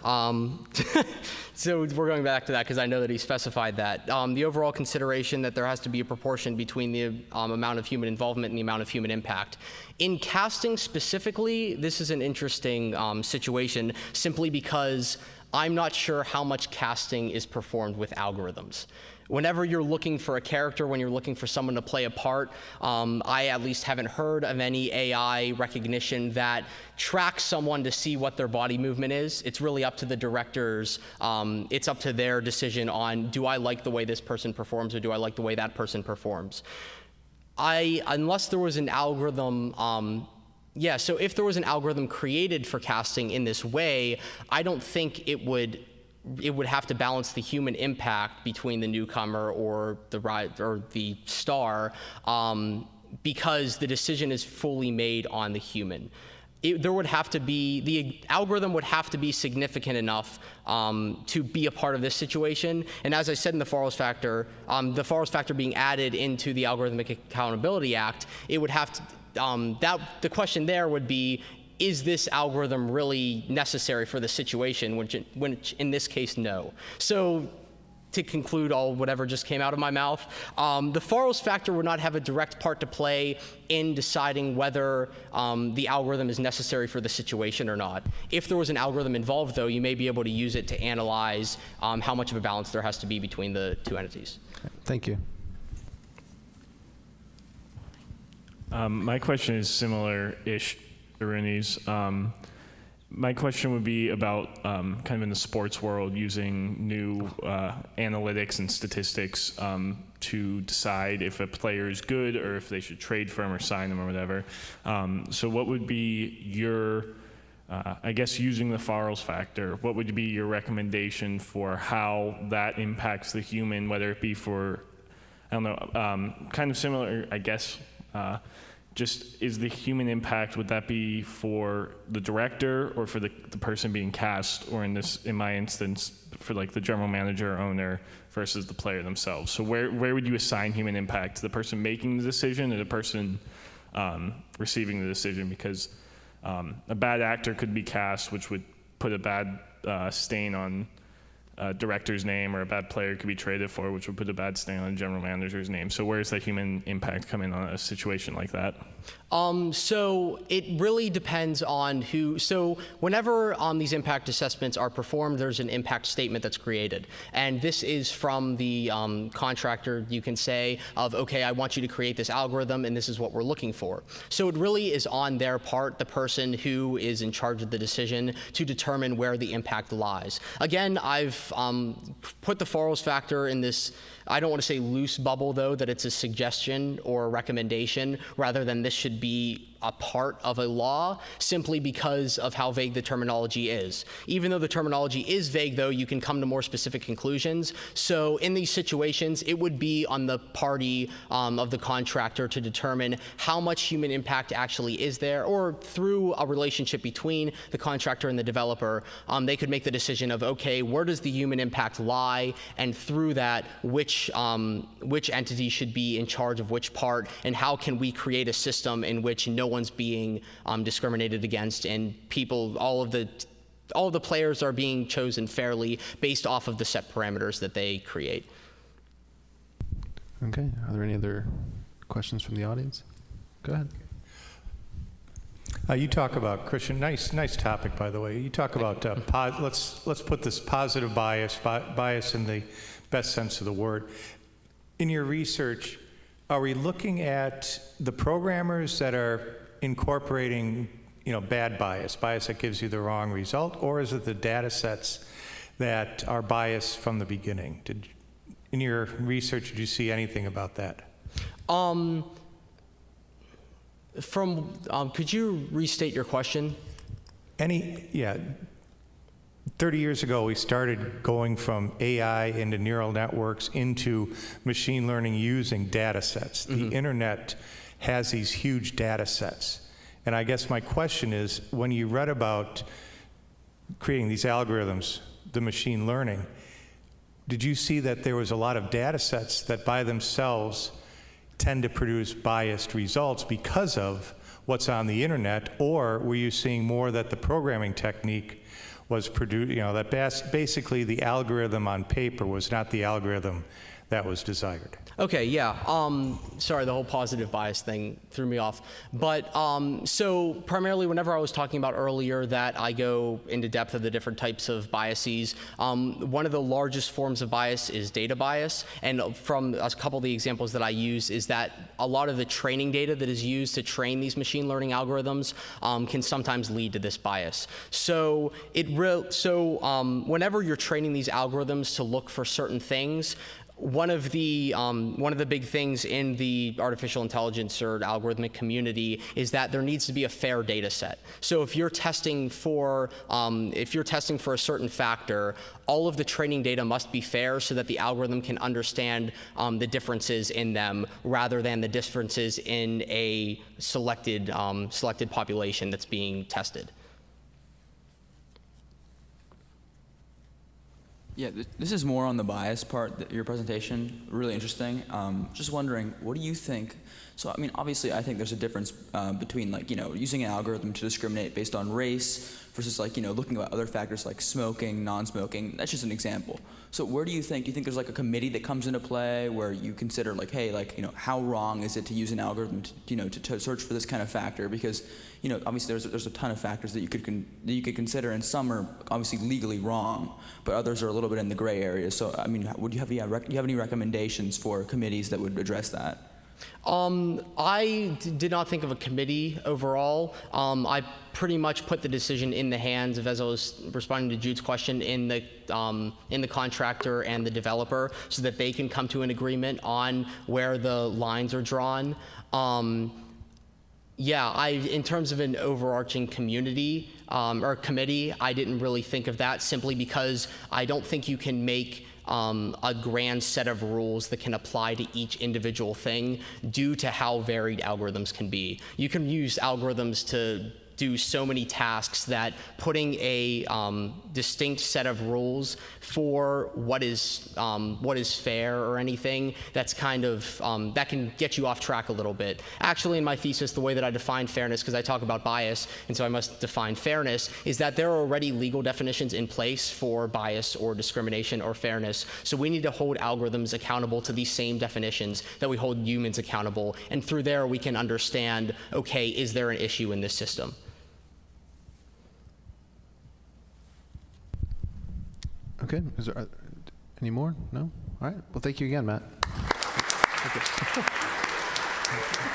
so we're going back to that because I know that he specified that. The overall consideration that there has to be a proportion between the amount of human involvement and the amount of human impact. In casting specifically, this is an interesting situation simply because I'm not sure how much casting is performed with algorithms. Whenever you're looking for a character, when you're looking for someone to play a part, I at least haven't heard of any AI recognition that tracks someone to see what their body movement is. It's really up to the directors. It's up to their decision on, do I like the way this person performs or do I like the way that person performs? Unless there was an algorithm, so if there was an algorithm created for casting in this way, I don't think it would have to balance the human impact between the newcomer or the star, because the decision is fully made on the human. The algorithm would have to be significant enough to be a part of this situation. And as I said in the Farrell's factor being added into the Algorithmic Accountability Act, it would have to, the question there would be, is this algorithm really necessary for the situation, which in this case, no. So to conclude whatever just came out of my mouth, the Farrell's factor would not have a direct part to play in deciding whether the algorithm is necessary for the situation or not. If there was an algorithm involved, though, you may be able to use it to analyze how much of a balance there has to be between the two entities. Thank you. My question is similar-ish to Rooney's. My question would be about kind of in the sports world using new analytics and statistics to decide if a player is good or if they should trade for him or sign him or whatever. So what would be your, I guess using the Farrell's factor, what would be your recommendation for how that impacts the human, whether it be for, I don't know, kind of similar, I guess, just is the human impact, would that be for the director or for the person being cast, or in my instance, for like the general manager or owner versus the player themselves? So where would you assign human impact? To the person making the decision or the person receiving the decision? Because a bad actor could be cast, which would put a bad stain on a director's name or a bad player could be traded for, which would put a bad stain on the general manager's name. So where's that human impact come in on a situation like that? So it really depends on who. So whenever these impact assessments are performed, there's an impact statement that's created. And this is from the contractor, you can say, of, okay, I want you to create this algorithm, and this is what we're looking for. So it really is on their part, the person who is in charge of the decision, to determine where the impact lies. Again, I've put the Forels factor in this, I don't want to say loose bubble, though, that it's a suggestion or a recommendation, rather than this should be a part of a law, simply because of how vague the terminology is. Even though the terminology is vague, though, you can come to more specific conclusions. So in these situations, it would be on the party of the contractor to determine how much human impact actually is there, or through a relationship between the contractor and the developer, they could make the decision of, okay, where does the human impact lie, and through that, which entity should be in charge of which part, and how can we create a system in which no one's being discriminated against, and all of the players are being chosen fairly based off of the set parameters that they create. Okay, are there any other questions from the audience? Go ahead. You talk about, Christian, nice topic, by the way. You talk about, let's put this positive bias in the best sense of the word. In your research, are we looking at the programmers that are incorporating, bad bias that gives you the wrong result, or is it the data sets that are biased from the beginning? In your research, did you see anything about that? Could you restate your question? 30 years ago, we started going from AI into neural networks into machine learning using data sets. The internet has these huge data sets. And I guess my question is, when you read about creating these algorithms, the machine learning, did you see that there was a lot of data sets that by themselves tend to produce biased results because of what's on the internet, or were you seeing more that the programming technique was produced, that basically the algorithm on paper was not the algorithm that was desired? Okay, yeah. Sorry, the whole positive bias thing threw me off. But so primarily, whenever I was talking about earlier that I go into depth of the different types of biases, one of the largest forms of bias is data bias. And from a couple of the examples that I use is that a lot of the training data that is used to train these machine learning algorithms can sometimes lead to this bias. So whenever you're training these algorithms to look for certain things, one of the big things in the artificial intelligence or algorithmic community is that there needs to be a fair data set. So if you're testing for a certain factor, all of the training data must be fair so that the algorithm can understand the differences in them rather than the differences in a selected population that's being tested. Yeah, this is more on the bias part, your presentation, really interesting. Just wondering, what do you think? So, I mean, obviously, I think there's a difference between, using an algorithm to discriminate based on race versus, looking at other factors like smoking, non-smoking. That's just an example. So where do you think there's, a committee that comes into play where you consider, how wrong is it to use an algorithm to search for this kind of factor? Because, obviously there's a ton of factors that you could consider, and some are obviously legally wrong, but others are a little bit in the gray area. So, I mean, do you have any recommendations for committees that would address that? I did not think of a committee overall. I pretty much put the decision in the hands of, as I was responding to Jude's question, in the contractor and the developer, so that they can come to an agreement on where the lines are drawn. In terms of an overarching community or committee, I didn't really think of that, simply because I don't think you can make a grand set of rules that can apply to each individual thing due to how varied algorithms can be. You can use algorithms to do so many tasks that putting a distinct set of rules for what is fair or anything that's kind of that can get you off track a little bit. Actually, in my thesis, the way that I define fairness, because I talk about bias, and so I must define fairness, is that there are already legal definitions in place for bias or discrimination or fairness. So we need to hold algorithms accountable to these same definitions that we hold humans accountable, and through there we can understand, okay, is there an issue in this system? Okay, is there any more? No? All right, well, thank you again, Matt.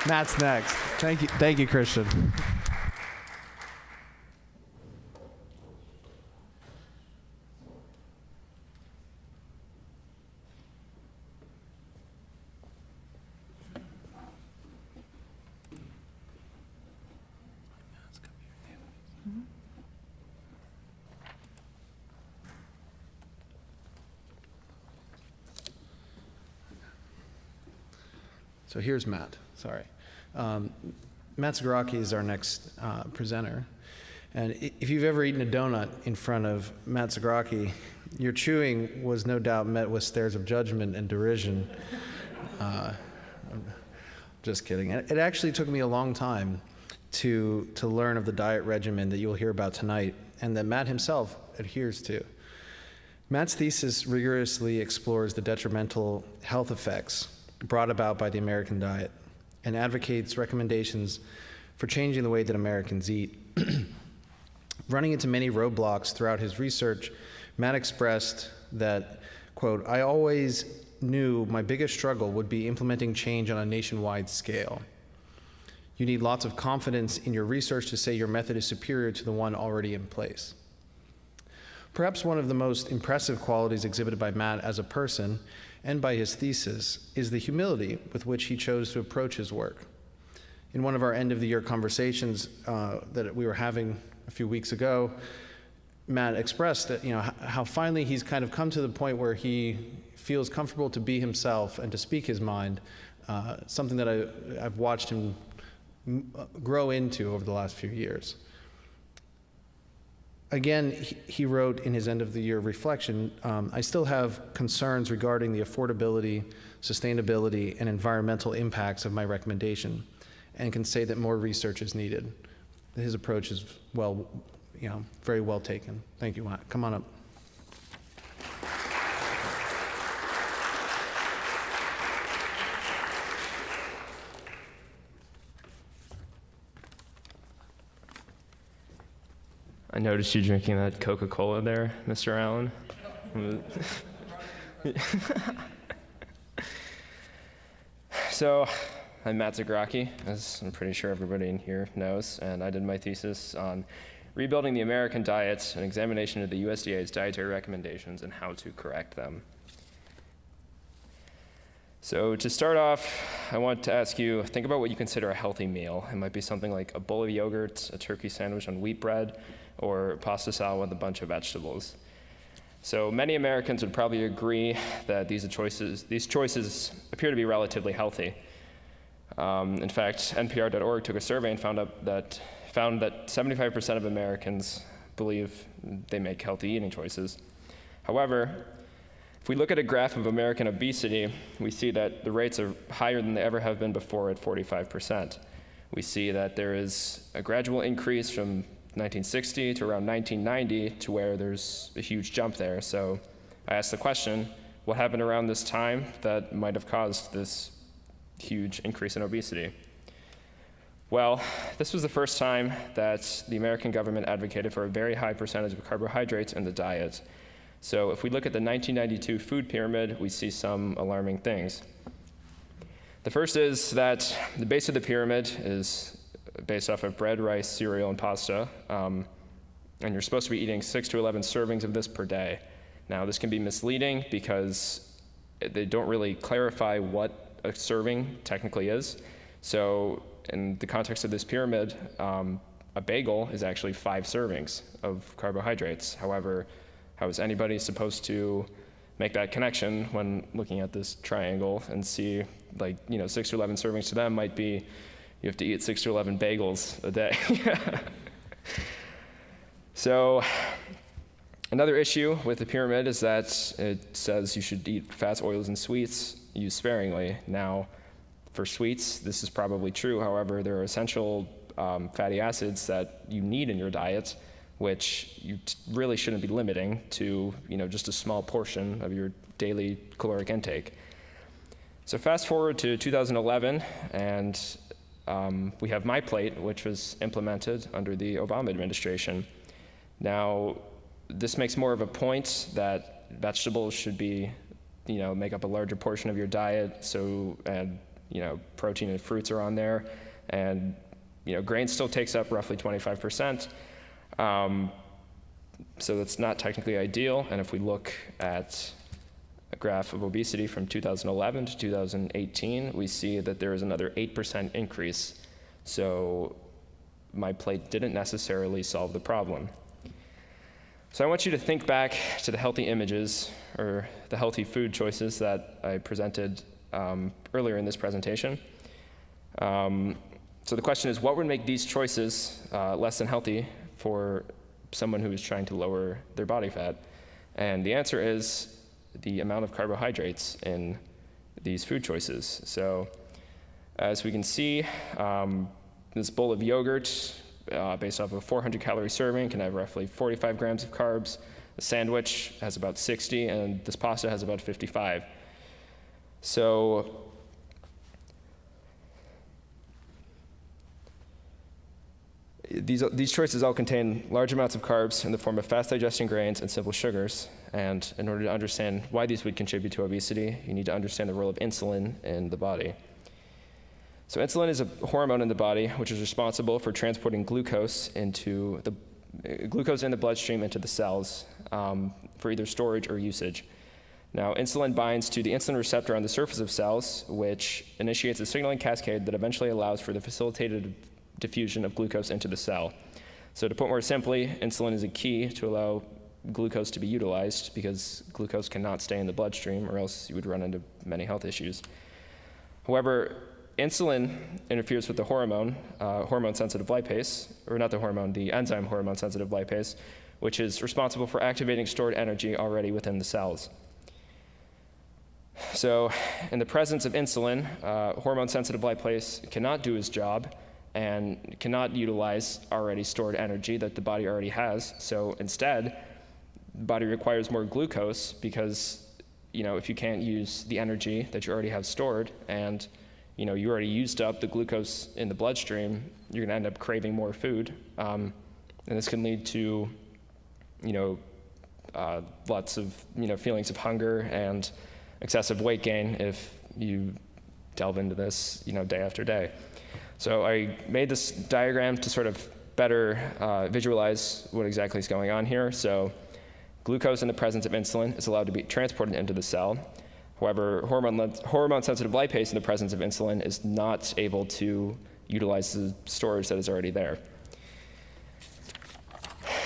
Matt's next. Thank you, Christian. So here's Matt, sorry. Matt Zagaraki is our next presenter. And if you've ever eaten a donut in front of Matt Zagaraki, your chewing was no doubt met with stares of judgment and derision. Just kidding. It actually took me a long time to learn of the diet regimen that you'll hear about tonight and that Matt himself adheres to. Matt's thesis rigorously explores the detrimental health effects brought about by the American diet and advocates recommendations for changing the way that Americans eat. Running into many roadblocks throughout his research, Matt expressed that, quote, "I always knew my biggest struggle would be implementing change on a nationwide scale. You need lots of confidence in your research to say your method is superior to the one already in place." Perhaps one of the most impressive qualities exhibited by Matt as a person and by his thesis is the humility with which he chose to approach his work. In one of our end-of-the-year conversations that we were having a few weeks ago, Matt expressed that, how finally he's kind of come to the point where he feels comfortable to be himself and to speak his mind, something that I've watched him grow into over the last few years. Again, he wrote in his end-of-the-year reflection, "I still have concerns regarding the affordability, sustainability, and environmental impacts of my recommendation, and can say that more research is needed." His approach is very well taken. Thank you, Matt. Come on up. I noticed you drinking that Coca-Cola there, Mr. Allen. So, I'm Matt Zagaraki, as I'm pretty sure everybody in here knows, and I did my thesis on rebuilding the American diet, an examination of the USDA's dietary recommendations and how to correct them. So to start off, I want to ask you, think about what you consider a healthy meal. It might be something like a bowl of yogurt, a turkey sandwich on wheat bread, or pasta salad with a bunch of vegetables. So many Americans would probably agree that these choices appear to be relatively healthy. In fact, NPR.org took a survey and found that 75% of Americans believe they make healthy eating choices. However, if we look at a graph of American obesity, we see that the rates are higher than they ever have been before at 45%. We see that there is a gradual increase from 1960 to around 1990 to where there's a huge jump there. So I asked the question, what happened around this time that might have caused this huge increase in obesity? Well, this was the first time that the American government advocated for a very high percentage of carbohydrates in the diet. So if we look at the 1992 food pyramid, we see some alarming things. The first is that the base of the pyramid is based off of bread, rice, cereal, and pasta, and you're supposed to be eating 6 to 11 servings of this per day. Now, this can be misleading because they don't really clarify what a serving technically is. So in the context of this pyramid, a bagel is actually 5 servings of carbohydrates. However, how is anybody supposed to make that connection when looking at this triangle and see, 6 to 11 servings to them might be you have to eat 6 to 11 bagels a day. So another issue with the pyramid is that it says you should eat fats, oils, and sweets, use sparingly. Now, for sweets, this is probably true. However, there are essential fatty acids that you need in your diet, which you really shouldn't be limiting to, just a small portion of your daily caloric intake. So fast forward to 2011, and we have My Plate, which was implemented under the Obama administration. Now, this makes more of a point that vegetables should be, make up a larger portion of your diet. So, and protein and fruits are on there, and grain still takes up roughly 25%. So that's not technically ideal. And if we look at a graph of obesity from 2011 to 2018, we see that there is another 8% increase. So My Plate didn't necessarily solve the problem. So I want you to think back to the healthy images or the healthy food choices that I presented earlier in this presentation. So the question is, what would make these choices less than healthy for someone who is trying to lower their body fat? And the answer is the amount of carbohydrates in these food choices. So as we can see, this bowl of yogurt, based off of a 400-calorie serving, can have roughly 45 grams of carbs. A sandwich has about 60, and this pasta has about 55. So these choices all contain large amounts of carbs in the form of fast-digesting grains and simple sugars. And in order to understand why these would contribute to obesity, you need to understand the role of insulin in the body. So insulin is a hormone in the body which is responsible for transporting glucose in the bloodstream into the cells for either storage or usage. Now, insulin binds to the insulin receptor on the surface of cells, which initiates a signaling cascade that eventually allows for the facilitated diffusion of glucose into the cell. So to put more simply, insulin is a key to allow glucose to be utilized, because glucose cannot stay in the bloodstream, or else you would run into many health issues. However, insulin interferes with the hormone, hormone-sensitive lipase, or not the hormone, the enzyme hormone-sensitive lipase, which is responsible for activating stored energy already within the cells. So in the presence of insulin, hormone-sensitive lipase cannot do its job and cannot utilize already stored energy that the body already has. So instead, the body requires more glucose because, if you can't use the energy that you already have stored and, you already used up the glucose in the bloodstream, you're gonna end up craving more food. And this can lead to, lots of, feelings of hunger and excessive weight gain if you delve into this, day after day. So I made this diagram to sort of better visualize what exactly is going on here. So glucose in the presence of insulin is allowed to be transported into the cell. However, hormone-sensitive lipase in the presence of insulin is not able to utilize the storage that is already there.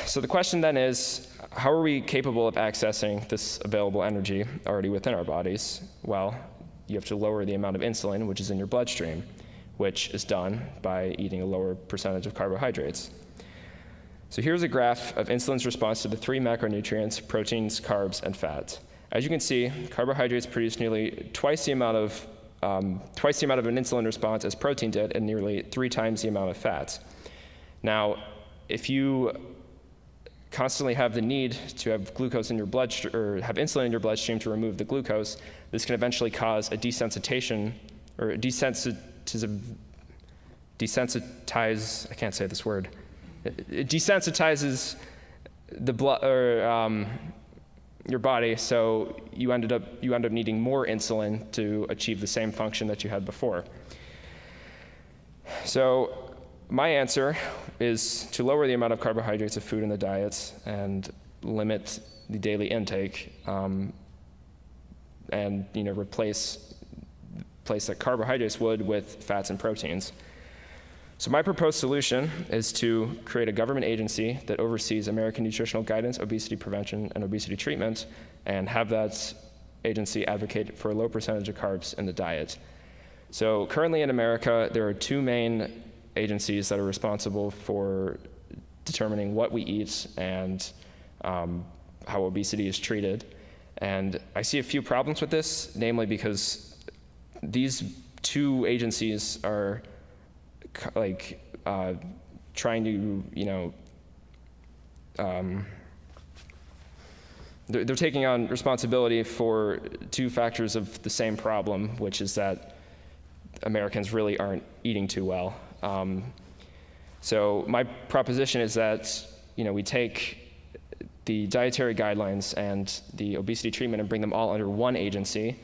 So the question then is, how are we capable of accessing this available energy already within our bodies? Well, you have to lower the amount of insulin which is in your bloodstream, which is done by eating a lower percentage of carbohydrates. So here's a graph of insulin's response to the three macronutrients: proteins, carbs, and fats. As you can see, carbohydrates produce nearly twice the amount of an insulin response as protein did, and nearly 3 times the amount of fats. Now, if you constantly have the need to have glucose in your bloodstream, or have insulin in your bloodstream to remove the glucose, this can eventually cause a desensitization, or I can't say this word. It desensitizes the blood, or your body, so you end up needing more insulin to achieve the same function that you had before. So my answer is to lower the amount of carbohydrates of food in the diets and limit the daily intake, and replace that carbohydrates would with fats and proteins. So my proposed solution is to create a government agency that oversees American nutritional guidance, obesity prevention, and obesity treatment, and have that agency advocate for a low percentage of carbs in the diet. So currently in America, there are 2 main agencies that are responsible for determining what we eat and how obesity is treated. And I see a few problems with this, namely because these two agencies are like trying to, they're taking on responsibility for two factors of the same problem, which is that Americans really aren't eating too well. So my proposition is that, we take the dietary guidelines and the obesity treatment and bring them all under one agency.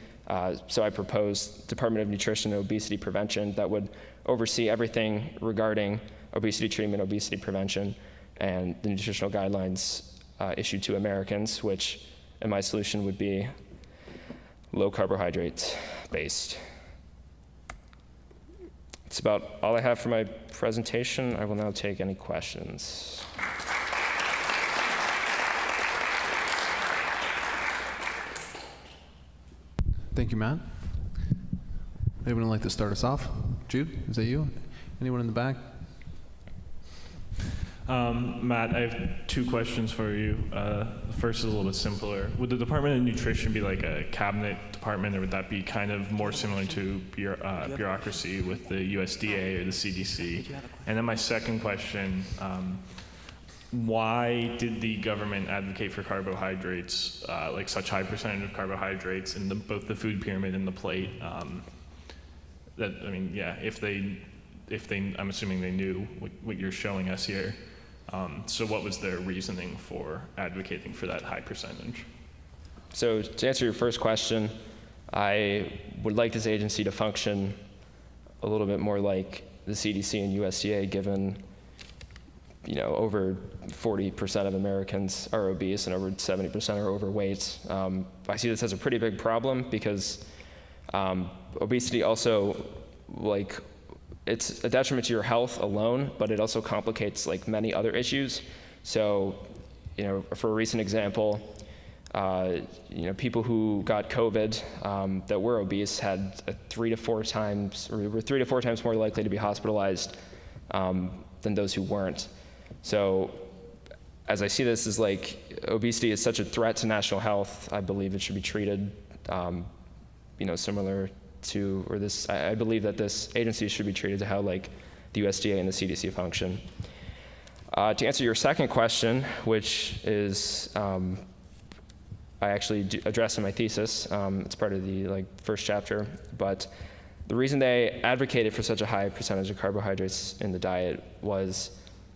So I propose Department of Nutrition and Obesity Prevention that would oversee everything regarding obesity treatment, obesity prevention, and the nutritional guidelines issued to Americans, which in my solution would be low carbohydrate based. That's about all I have for my presentation. I will now take any questions. Thank you, Matt. Anyone like to start us off? Jude, is that you? Anyone in the back? Matt, I have two questions for you. The first is a little bit simpler. Would the Department of Nutrition be like a cabinet department, or would that be kind of more similar to bureaucracy with the USDA or the CDC? And then my second question, why did the government advocate for carbohydrates, like such high percentage of carbohydrates in both the food pyramid and the plate? If they, I'm assuming they knew what you're showing us here. So what was their reasoning for advocating for that high percentage? So to answer your first question, I would like this agency to function a little bit more like the CDC and USDA, given over 40% of Americans are obese and over 70% are overweight. I see this as a pretty big problem because obesity also, it's a detriment to your health alone, but it also complicates many other issues. So, for a recent example, people who got COVID that were obese had were 3 to 4 times more likely to be hospitalized than those who weren't. So, as I see this as obesity is such a threat to national health, I believe it should be treated, similar to, or this, I believe that this agency should be treated to how the USDA and the CDC function. To answer your second question, which is, I actually address in my thesis, it's part of the first chapter, but the reason they advocated for such a high percentage of carbohydrates in the diet was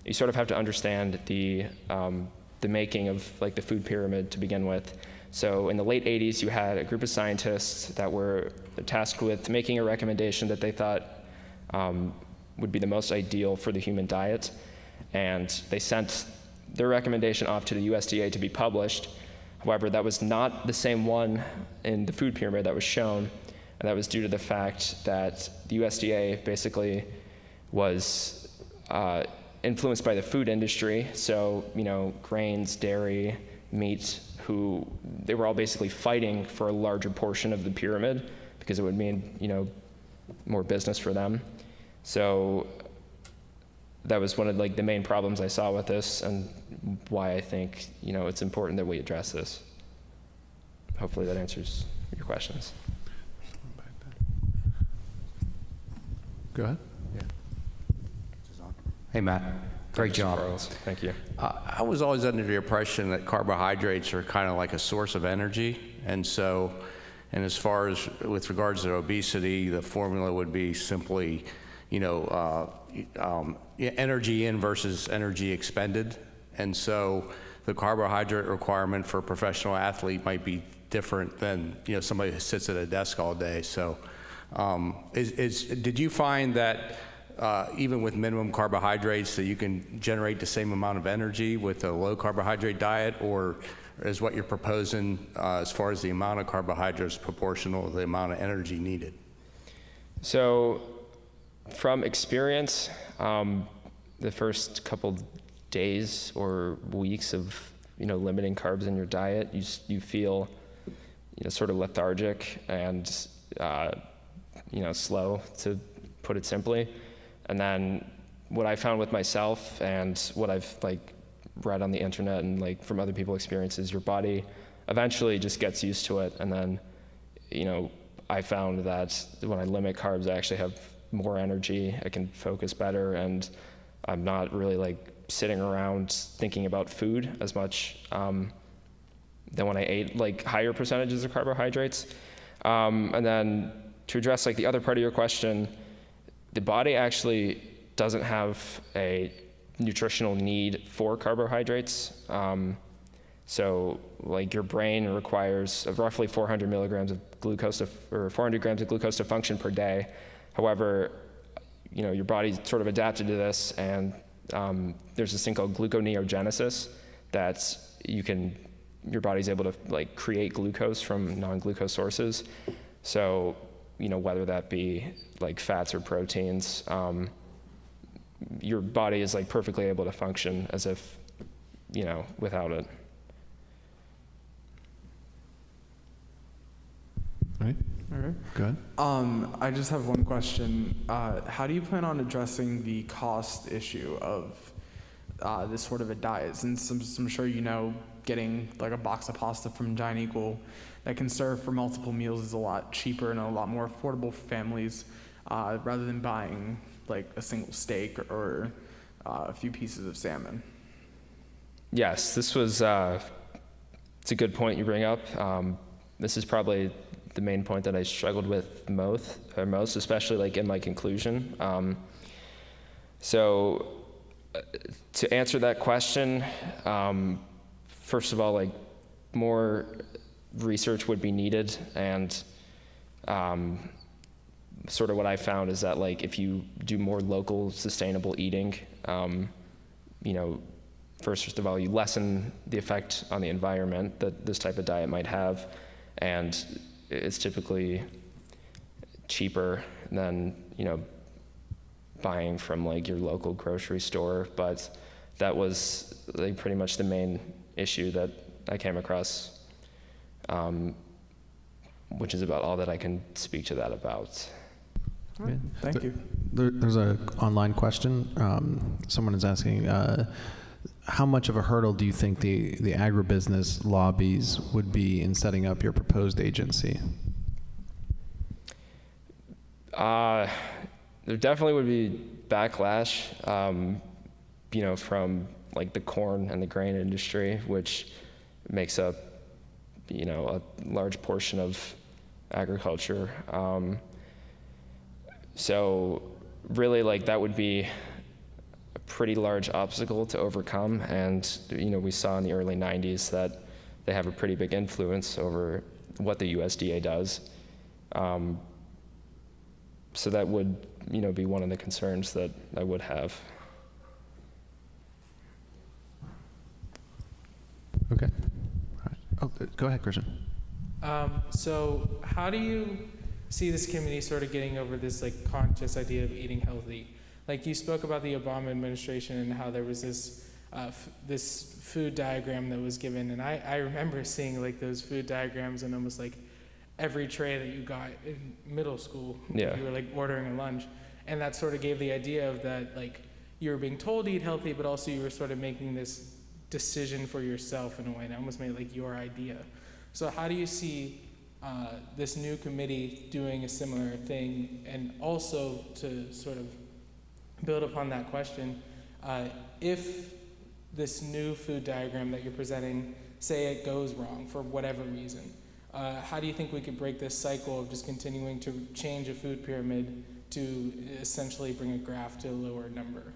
you sort of have to understand the making of the food pyramid to begin with. So in the late 80s, you had a group of scientists that were tasked with making a recommendation that they thought would be the most ideal for the human diet. And they sent their recommendation off to the USDA to be published. However, that was not the same one in the food pyramid that was shown. And that was due to the fact that the USDA basically was influenced by the food industry. So, grains, dairy, meat, they were all basically fighting for a larger portion of the pyramid because it would mean, more business for them. So that was one of the main problems I saw with this and why I think, it's important that we address this. Hopefully that answers your questions. Go ahead. Yeah. Hey, Matt. Great job. Charles. Thank you. I was always under the impression that carbohydrates are kind of like a source of energy. And as far as with regards to obesity, the formula would be simply, energy in versus energy expended. And so the carbohydrate requirement for a professional athlete might be different than, somebody who sits at a desk all day. So did you find that even with minimum carbohydrates that you can generate the same amount of energy with a low carbohydrate diet, or is what you're proposing as far as the amount of carbohydrates proportional to the amount of energy needed? So from experience, the first couple days or weeks of limiting carbs in your diet, you feel sort of lethargic and slow, to put it simply. And then what I found with myself and what I've like read on the internet and like from other people's experiences, your body eventually just gets used to it. And then, you know, I found that when I limit carbs, I actually have more energy, I can focus better, and I'm not really like sitting around thinking about food as much than when I ate like higher percentages of carbohydrates. And then to address like the other part of your question, the body actually doesn't have a nutritional need for carbohydrates. So like your brain requires roughly 400 milligrams of glucose or 400 grams of glucose to function per day. However, you know, your body's sort of adapted to this, and there's this thing called gluconeogenesis that your body's able to like create glucose from non-glucose sources. So, you know, whether that be like fats or proteins, your body is like perfectly able to function as if, you know, without it. All right. Good. I just have one question. How do you plan on addressing the cost issue of this sort of a diet? Since I'm sure you know, getting like a box of pasta from Giant Eagle that can serve for multiple meals is a lot cheaper and a lot more affordable for families, rather than buying like a single steak or a few pieces of salmon. Yes, this was, it's a good point you bring up. This is probably the main point that I struggled with most, especially like in my conclusion. So to answer that question, first of all, like more research would be needed, and sort of what I found is that like if you do more local sustainable eating, you know, first of all, you lessen the effect on the environment that this type of diet might have, and it's typically cheaper than, you know, buying from like your local grocery store. But that was like pretty much the main issue that I came across, which is about all that I can speak to that about. All right. Thank you. There's an online question. Someone is asking, how much of a hurdle do you think the agribusiness lobbies would be in setting up your proposed agency? There definitely would be backlash, you know, from like the corn and the grain industry, which makes up, you know, a large portion of agriculture. So really, like, that would be a pretty large obstacle to overcome. And, you know, we saw in the early 90s that they have a pretty big influence over what the USDA does. So that would, you know, be one of the concerns that I would have. Okay. All right. Oh, go ahead, Christian. So how do you see this committee sort of getting over this like conscious idea of eating healthy? Like you spoke about the Obama administration and how there was this this food diagram that was given, and I remember seeing like those food diagrams in almost like every tray that you got in middle school. Yeah. You were like ordering a lunch, and that sort of gave the idea of that like you were being told to eat healthy, but also you were sort of making this decision for yourself in a way, and it almost made it like your idea. So how do you see this new committee doing a similar thing? And also to sort of build upon that question, if this new food diagram that you're presenting, say it goes wrong for whatever reason, how do you think we could break this cycle of just continuing to change a food pyramid to essentially bring a graph to a lower number?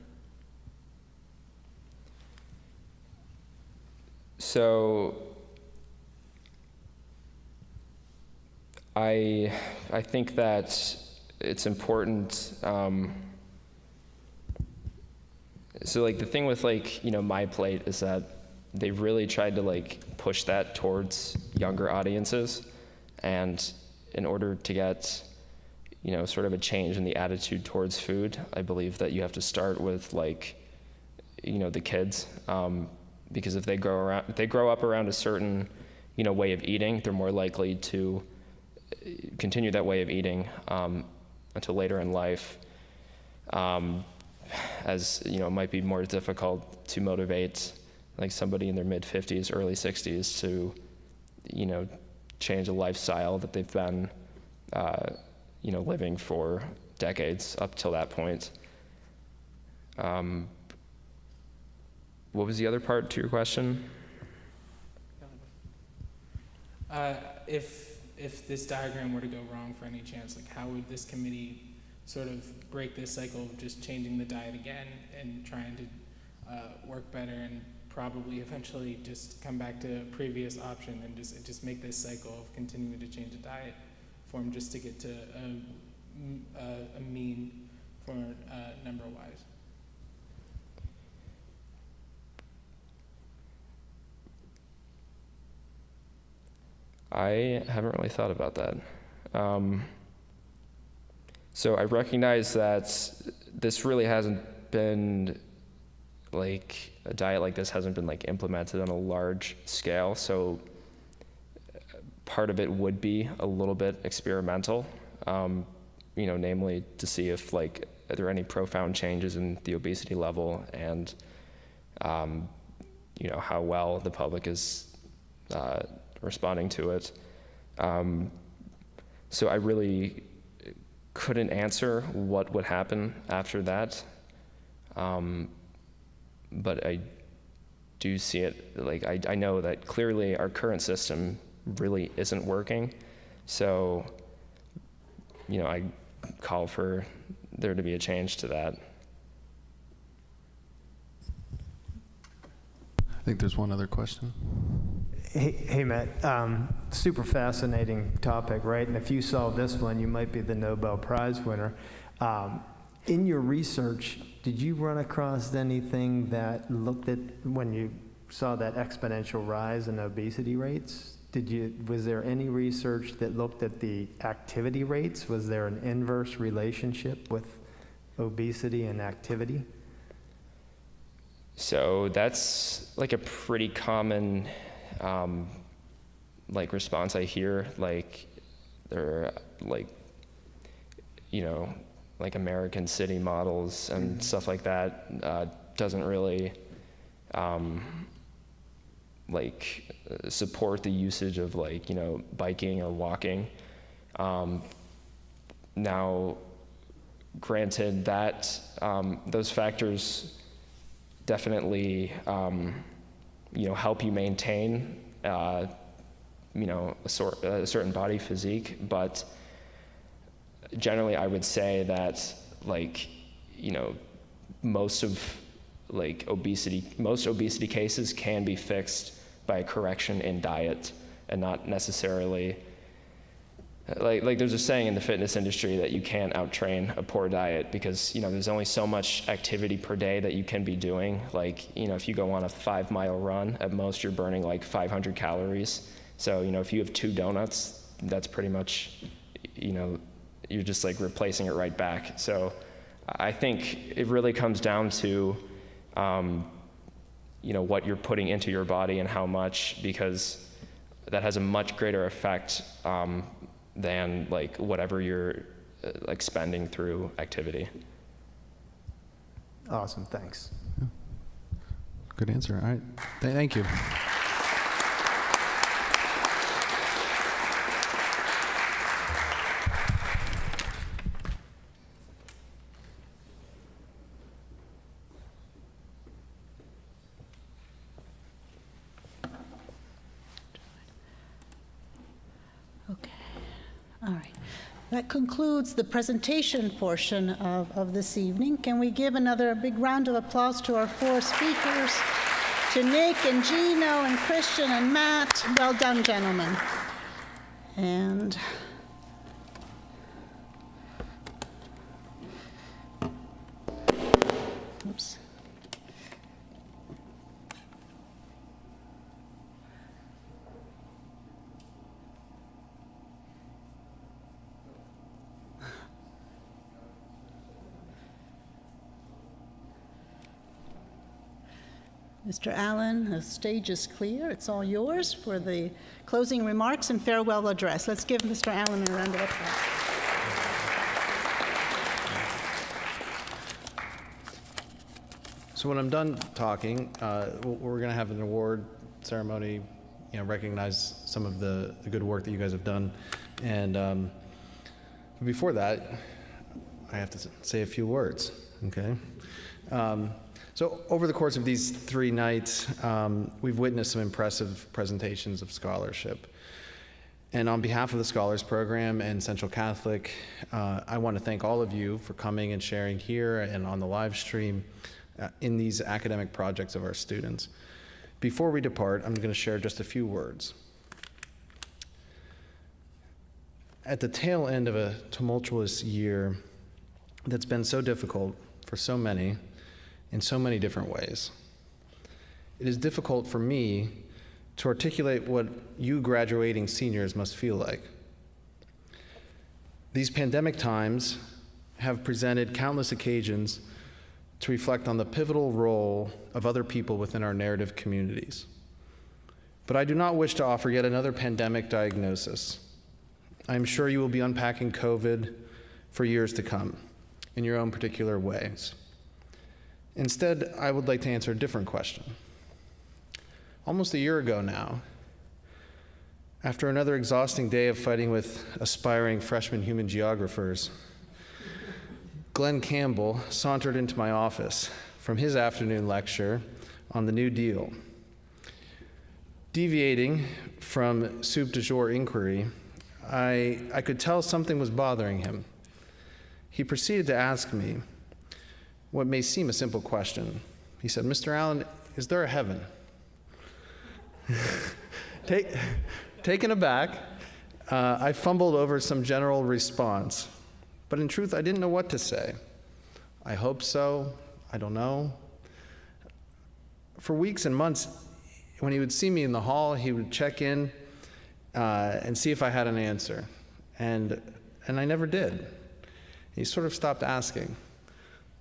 So I think that it's important. So like the thing with like, you know, My Plate is that they've really tried to like push that towards younger audiences, and in order to get, you know, sort of a change in the attitude towards food, I believe that you have to start with like, you know, the kids, because if they grow up around a certain, you know, way of eating, they're more likely to continue that way of eating until later in life. as you know, it might be more difficult to motivate like somebody in their mid-50s, early 60s to, you know, change a lifestyle that they've been, you know, living for decades up till that point. What was the other part to your question? If this diagram were to go wrong for any chance, like how would this committee sort of break this cycle of just changing the diet again and trying to work better and probably eventually just come back to a previous option and just make this cycle of continuing to change the diet form just to get to a mean for number-wise? I haven't really thought about that. So I recognize that this really hasn't been, like, a diet like this hasn't been like implemented on a large scale. So part of it would be a little bit experimental, you know, namely to see if like, are there any profound changes in the obesity level and, you know, how well the public is responding to it. So I really couldn't answer what would happen after that. But I do see it, like, I know that clearly our current system really isn't working. So, you know, I call for there to be a change to that. I think there's one other question. Hey Matt, super fascinating topic, right? And if you solve this one, you might be the Nobel Prize winner. In your research, did you run across anything that looked at, when you saw that exponential rise in obesity rates, was there any research that looked at the activity rates? Was there an inverse relationship with obesity and activity? So that's like a pretty common like response I hear, like they're like, you know, like American city models and stuff like that doesn't really like support the usage of like, you know, biking or walking. Now, granted that those factors definitely, you know, help you maintain, you know, a certain body physique, but generally I would say that, like, you know, most obesity cases can be fixed by a correction in diet and not necessarily, like there's a saying in the fitness industry that you can't out-train a poor diet because, you know, there's only so much activity per day that you can be doing. Like, you know, if you go on a 5-mile run, at most you're burning like 500 calories. So, you know, if you have 2 donuts, that's pretty much, you know, you're just like replacing it right back. So I think it really comes down to, you know, what you're putting into your body and how much, because that has a much greater effect than like whatever you're like spending through activity. Awesome, thanks. Yeah. Good answer. All right, thank you. All right. That concludes the presentation portion of this evening. Can we give another big round of applause to our 4 speakers, to Nick and Gino and Christian and Matt. Well done, gentlemen. And oops. Mr. Allen, the stage is clear. It's all yours for the closing remarks and farewell address. Let's give Mr. Allen a round of applause. So when I'm done talking, we're going to have an award ceremony, recognize some of the good work that you guys have done. And before that, I have to say a few words, okay? So over the course of these 3 nights, we've witnessed some impressive presentations of scholarship. And on behalf of the Scholars Program and Central Catholic, I want to thank all of you for coming and sharing here and on the live stream in these academic projects of our students. Before we depart, I'm going to share just a few words. At the tail end of a tumultuous year that's been so difficult for so many, in so many different ways, it is difficult for me to articulate what you graduating seniors must feel like. These pandemic times have presented countless occasions to reflect on the pivotal role of other people within our narrative communities. But I do not wish to offer yet another pandemic diagnosis. I am sure you will be unpacking COVID for years to come in your own particular ways. Instead, I would like to answer a different question. Almost a year ago now, after another exhausting day of fighting with aspiring freshman human geographers, Glenn Campbell sauntered into my office from his afternoon lecture on the New Deal. Deviating from soup du jour inquiry, I could tell something was bothering him. He proceeded to ask me what may seem a simple question. He said, "Mr. Allen, is there a heaven?" Taken aback, I fumbled over some general response, but in truth, I didn't know what to say. I hope so, I don't know. For weeks and months, when he would see me in the hall, he would check in and see if I had an answer, and I never did. He sort of stopped asking.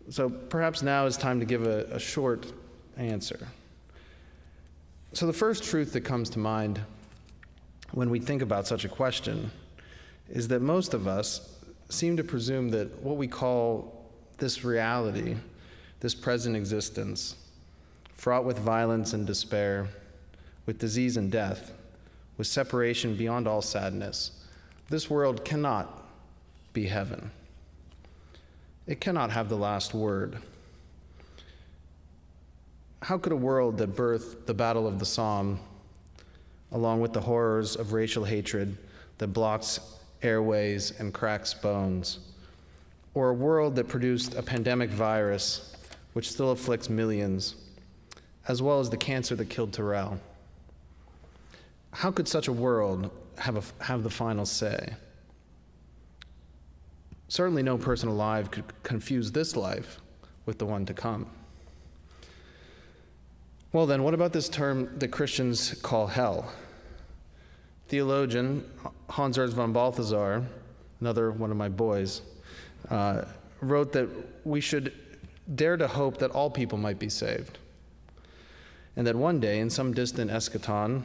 So perhaps now is time to give a short answer. So the first truth that comes to mind when we think about such a question is that most of us seem to presume that what we call this reality, this present existence, fraught with violence and despair, with disease and death, with separation beyond all sadness, this world cannot be heaven. It cannot have the last word. How could a world that birthed the Battle of the Somme, along with the horrors of racial hatred that blocks airways and cracks bones, or a world that produced a pandemic virus which still afflicts millions, as well as the cancer that killed Terrell, how could such a world have the final say? Certainly no person alive could confuse this life with the one to come. Well then, what about this term that Christians call hell? Theologian Hans Urs von Balthasar, another one of my boys, wrote that we should dare to hope that all people might be saved, and that one day, in some distant eschaton,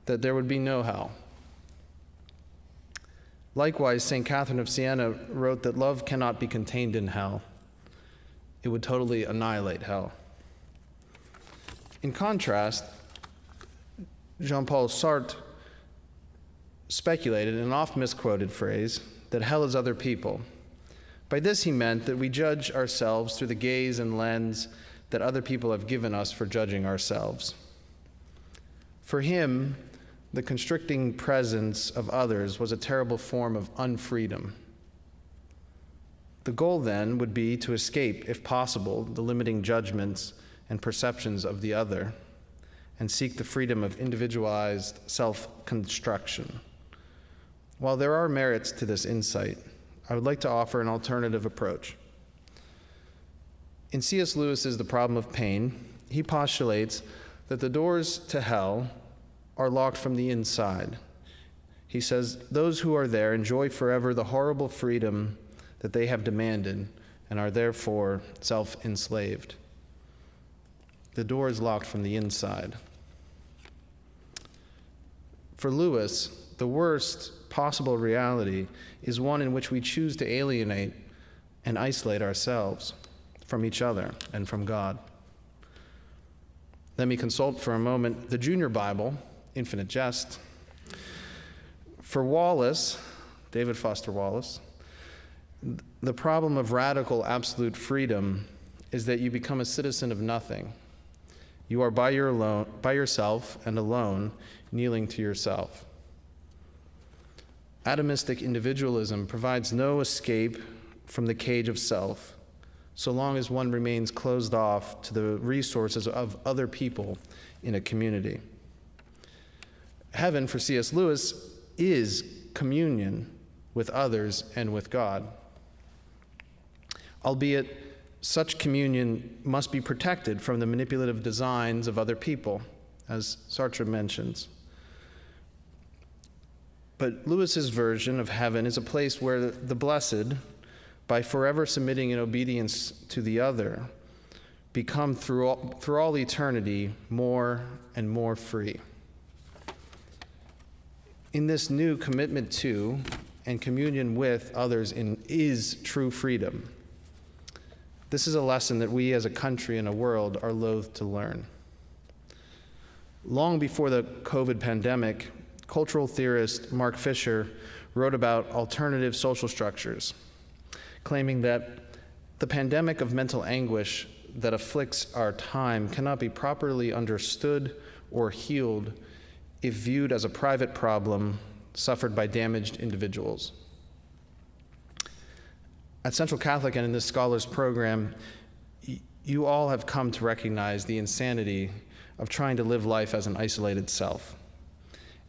that there would be no hell. Likewise, St. Catherine of Siena wrote that love cannot be contained in hell. It would totally annihilate hell. In contrast, Jean-Paul Sartre speculated in an oft misquoted phrase that hell is other people. By this he meant that we judge ourselves through the gaze and lens that other people have given us for judging ourselves. For him, the constricting presence of others was a terrible form of unfreedom. The goal then would be to escape, if possible, the limiting judgments and perceptions of the other, and seek the freedom of individualized self-construction. While there are merits to this insight, I would like to offer an alternative approach. In C.S. Lewis's The Problem of Pain, he postulates that the doors to hell are locked from the inside. He says, those who are there enjoy forever the horrible freedom that they have demanded and are therefore self-enslaved. The door is locked from the inside. For Lewis, the worst possible reality is one in which we choose to alienate and isolate ourselves from each other and from God. Let me consult for a moment the Junior Bible, Infinite Jest. For Wallace, David Foster Wallace, the problem of radical absolute freedom is that you become a citizen of nothing. You are by yourself and alone, kneeling to yourself. Atomistic individualism provides no escape from the cage of self, so long as one remains closed off to the resources of other people in a community. Heaven, for C.S. Lewis, is communion with others and with God. Albeit, such communion must be protected from the manipulative designs of other people, as Sartre mentions. But Lewis's version of heaven is a place where the blessed, by forever submitting in obedience to the other, become through all eternity more and more free. In this new commitment to and communion with others is true freedom. This is a lesson that we as a country and a world are loath to learn. Long before the COVID pandemic, cultural theorist Mark Fisher wrote about alternative social structures, claiming that the pandemic of mental anguish that afflicts our time cannot be properly understood or healed if viewed as a private problem suffered by damaged individuals. At Central Catholic and in this Scholars Program, you all have come to recognize the insanity of trying to live life as an isolated self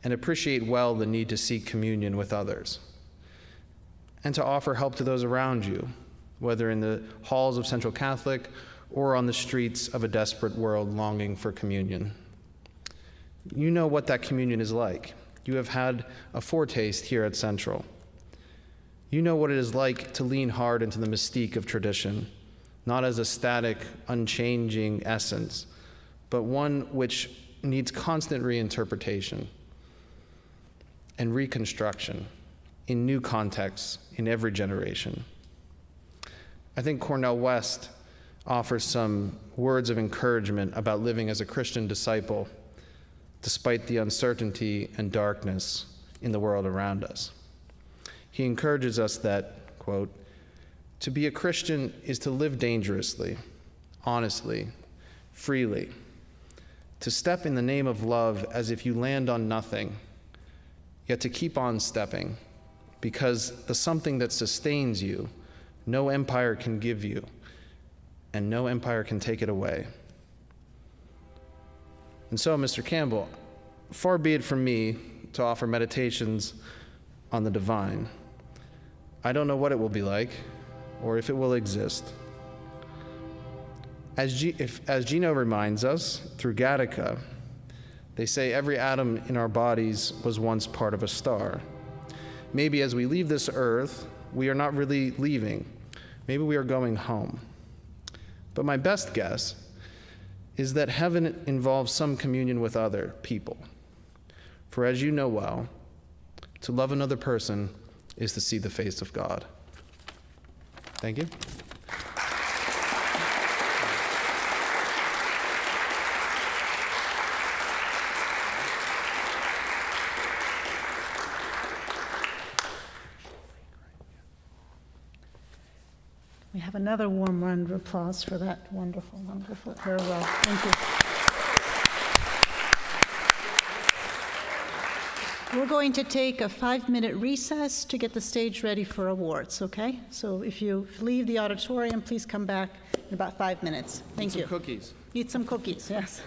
and appreciate well the need to seek communion with others and to offer help to those around you, whether in the halls of Central Catholic or on the streets of a desperate world longing for communion. You know what that communion is like. You have had a foretaste here at Central. You know what it is like to lean hard into the mystique of tradition, not as a static, unchanging essence, but one which needs constant reinterpretation and reconstruction in new contexts in every generation. I think Cornel West offers some words of encouragement about living as a Christian disciple despite the uncertainty and darkness in the world around us. He encourages us that, quote, to be a Christian is to live dangerously, honestly, freely, to step in the name of love as if you land on nothing, yet to keep on stepping, because the something that sustains you, no empire can give you, and no empire can take it away. And so, Mr. Campbell, far be it from me to offer meditations on the divine. I don't know what it will be like, or if it will exist. As Gino reminds us, through Gattaca, they say every atom in our bodies was once part of a star. Maybe as we leave this earth, we are not really leaving. Maybe we are going home. But my best guess is that heaven involves some communion with other people. For as you know well, to love another person is to see the face of God. Thank you. We have another warm round of applause for that wonderful, wonderful farewell. Thank you. We're going to take a 5-minute recess to get the stage ready for awards, okay? So if you leave the auditorium, please come back in about 5 minutes. Thank you. Eat some cookies. Eat some cookies, yes.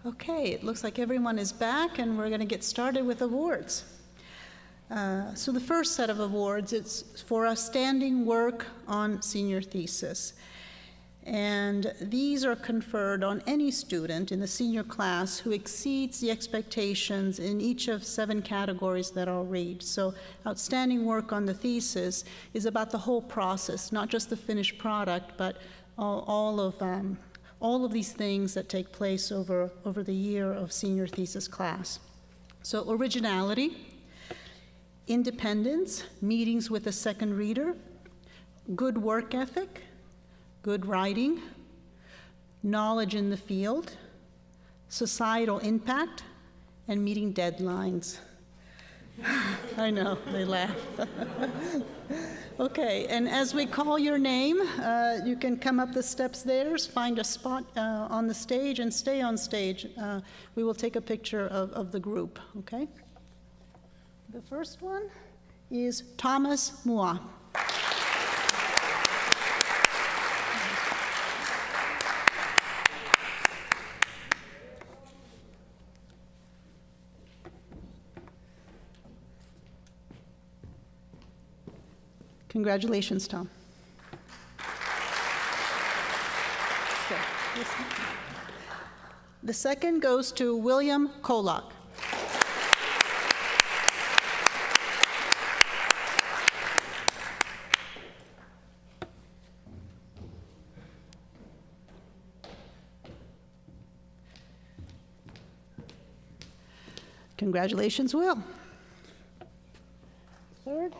Okay, it looks like everyone is back, and we're going to get started with awards. So the first set of awards, it's for outstanding work on senior thesis. And these are conferred on any student in the senior class who exceeds the expectations in each of 7 categories that I'll read. So outstanding work on the thesis is about the whole process, not just the finished product, but all of these things that take place over the year of senior thesis class. So originality, independence, meetings with a second reader, good work ethic, good writing, knowledge in the field, societal impact, and meeting deadlines. I know, they laugh. Okay, and as we call your name, you can come up the steps there, find a spot on the stage, and stay on stage. We will take a picture of the group, okay? The first one is Thomas Mua. Congratulations, Tom. The second goes to William Kolak. Congratulations, Will. Third.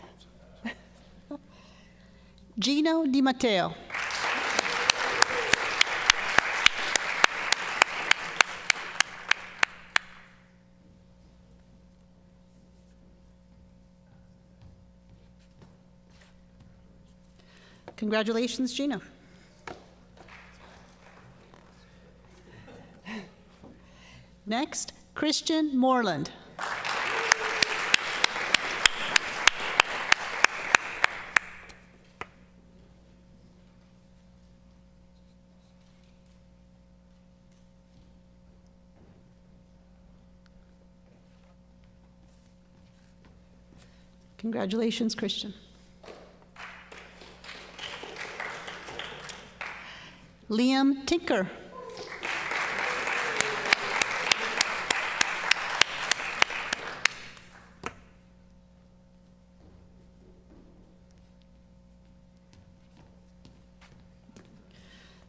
Gino Di Matteo. Congratulations, Gino. Next, Christian Moreland. Congratulations, Christian. Liam Tinker.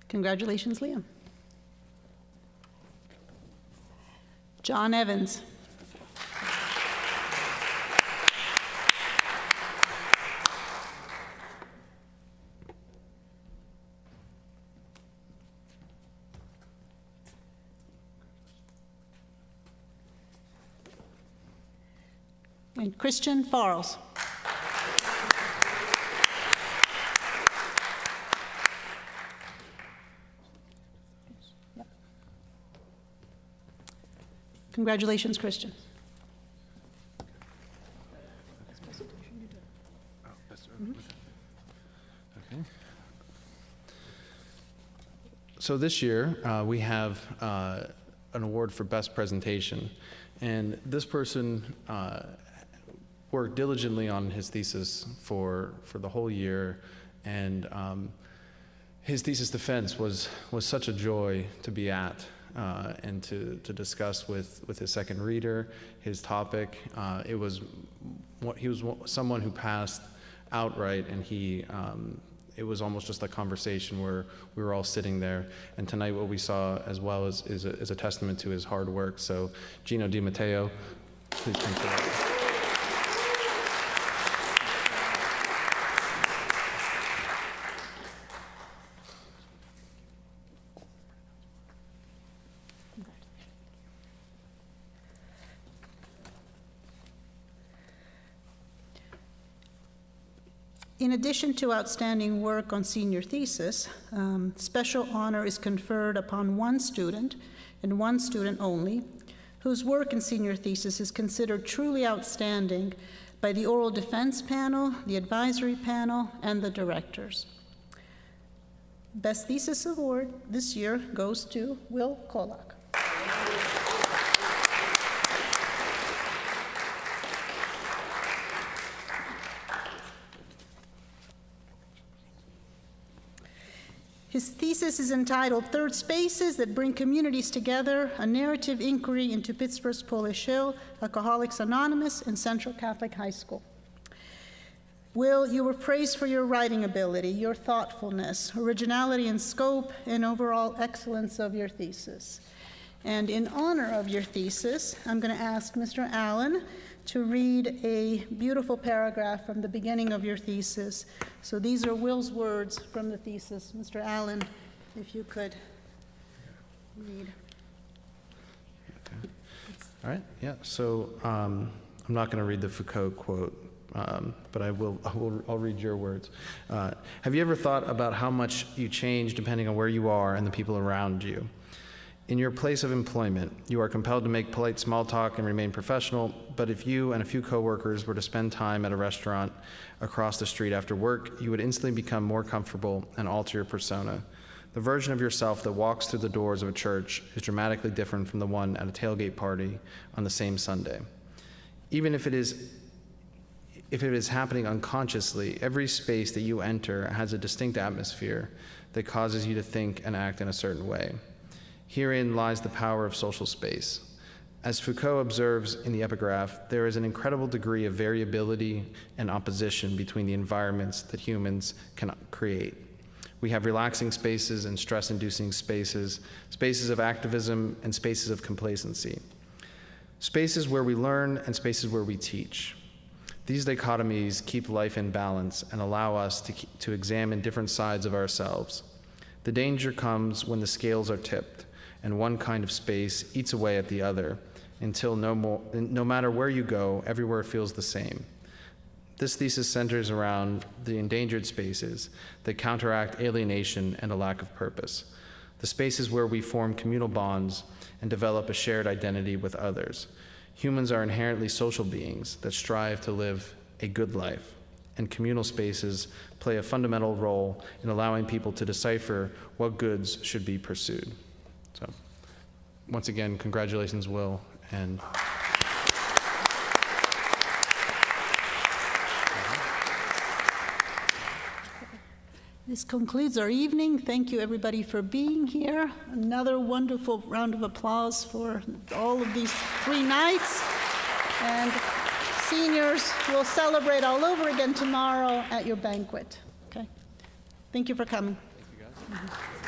Congratulations, Liam. John Evans. And Christian Farles. Congratulations, Christian. Okay. So this year, we have an award for best presentation. And this person worked diligently on his thesis for the whole year, and his thesis defense was such a joy to be at and to discuss with his second reader his topic. He was someone who passed outright, and it was almost just a conversation where we were all sitting there. And tonight what we saw as well is a testament to his hard work. So Gino Di Matteo, please come forward. In addition to outstanding work on senior thesis, special honor is conferred upon one student, and one student only, whose work in senior thesis is considered truly outstanding by the oral defense panel, the advisory panel, and the directors. Best Thesis Award this year goes to Will Kolak. His thesis is entitled Third Spaces That Bring Communities Together, a Narrative Inquiry into Pittsburgh's Polish Hill, Alcoholics Anonymous, and Central Catholic High School. Will, you were praised for your writing ability, your thoughtfulness, originality in scope, and overall excellence of your thesis. And in honor of your thesis, I'm going to ask Mr. Allen to read a beautiful paragraph from the beginning of your thesis. So these are Will's words from the thesis. Mr. Allen, if you could read. Okay. All right, yeah, so I'm not going to read the Foucault quote, but I'll read your words. Have you ever thought about how much you change depending on where you are and the people around you? In your place of employment, you are compelled to make polite small talk and remain professional, but if you and a few coworkers were to spend time at a restaurant across the street after work, you would instantly become more comfortable and alter your persona. The version of yourself that walks through the doors of a church is dramatically different from the one at a tailgate party on the same Sunday. Even if it is happening unconsciously, every space that you enter has a distinct atmosphere that causes you to think and act in a certain way. Herein lies the power of social space. As Foucault observes in the epigraph, there is an incredible degree of variability and opposition between the environments that humans can create. We have relaxing spaces and stress-inducing spaces, spaces of activism and spaces of complacency, spaces where we learn and spaces where we teach. These dichotomies keep life in balance and allow us to examine different sides of ourselves. The danger comes when the scales are tipped and one kind of space eats away at the other until no matter where you go, everywhere feels the same. This thesis centers around the endangered spaces that counteract alienation and a lack of purpose, the spaces where we form communal bonds and develop a shared identity with others. Humans are inherently social beings that strive to live a good life, and communal spaces play a fundamental role in allowing people to decipher what goods should be pursued. So, once again, congratulations, Will, and this concludes our evening. Thank you, everybody, for being here. Another wonderful round of applause for all of these 3 nights. And seniors will celebrate all over again tomorrow at your banquet. Okay? Thank you for coming. thank you guys.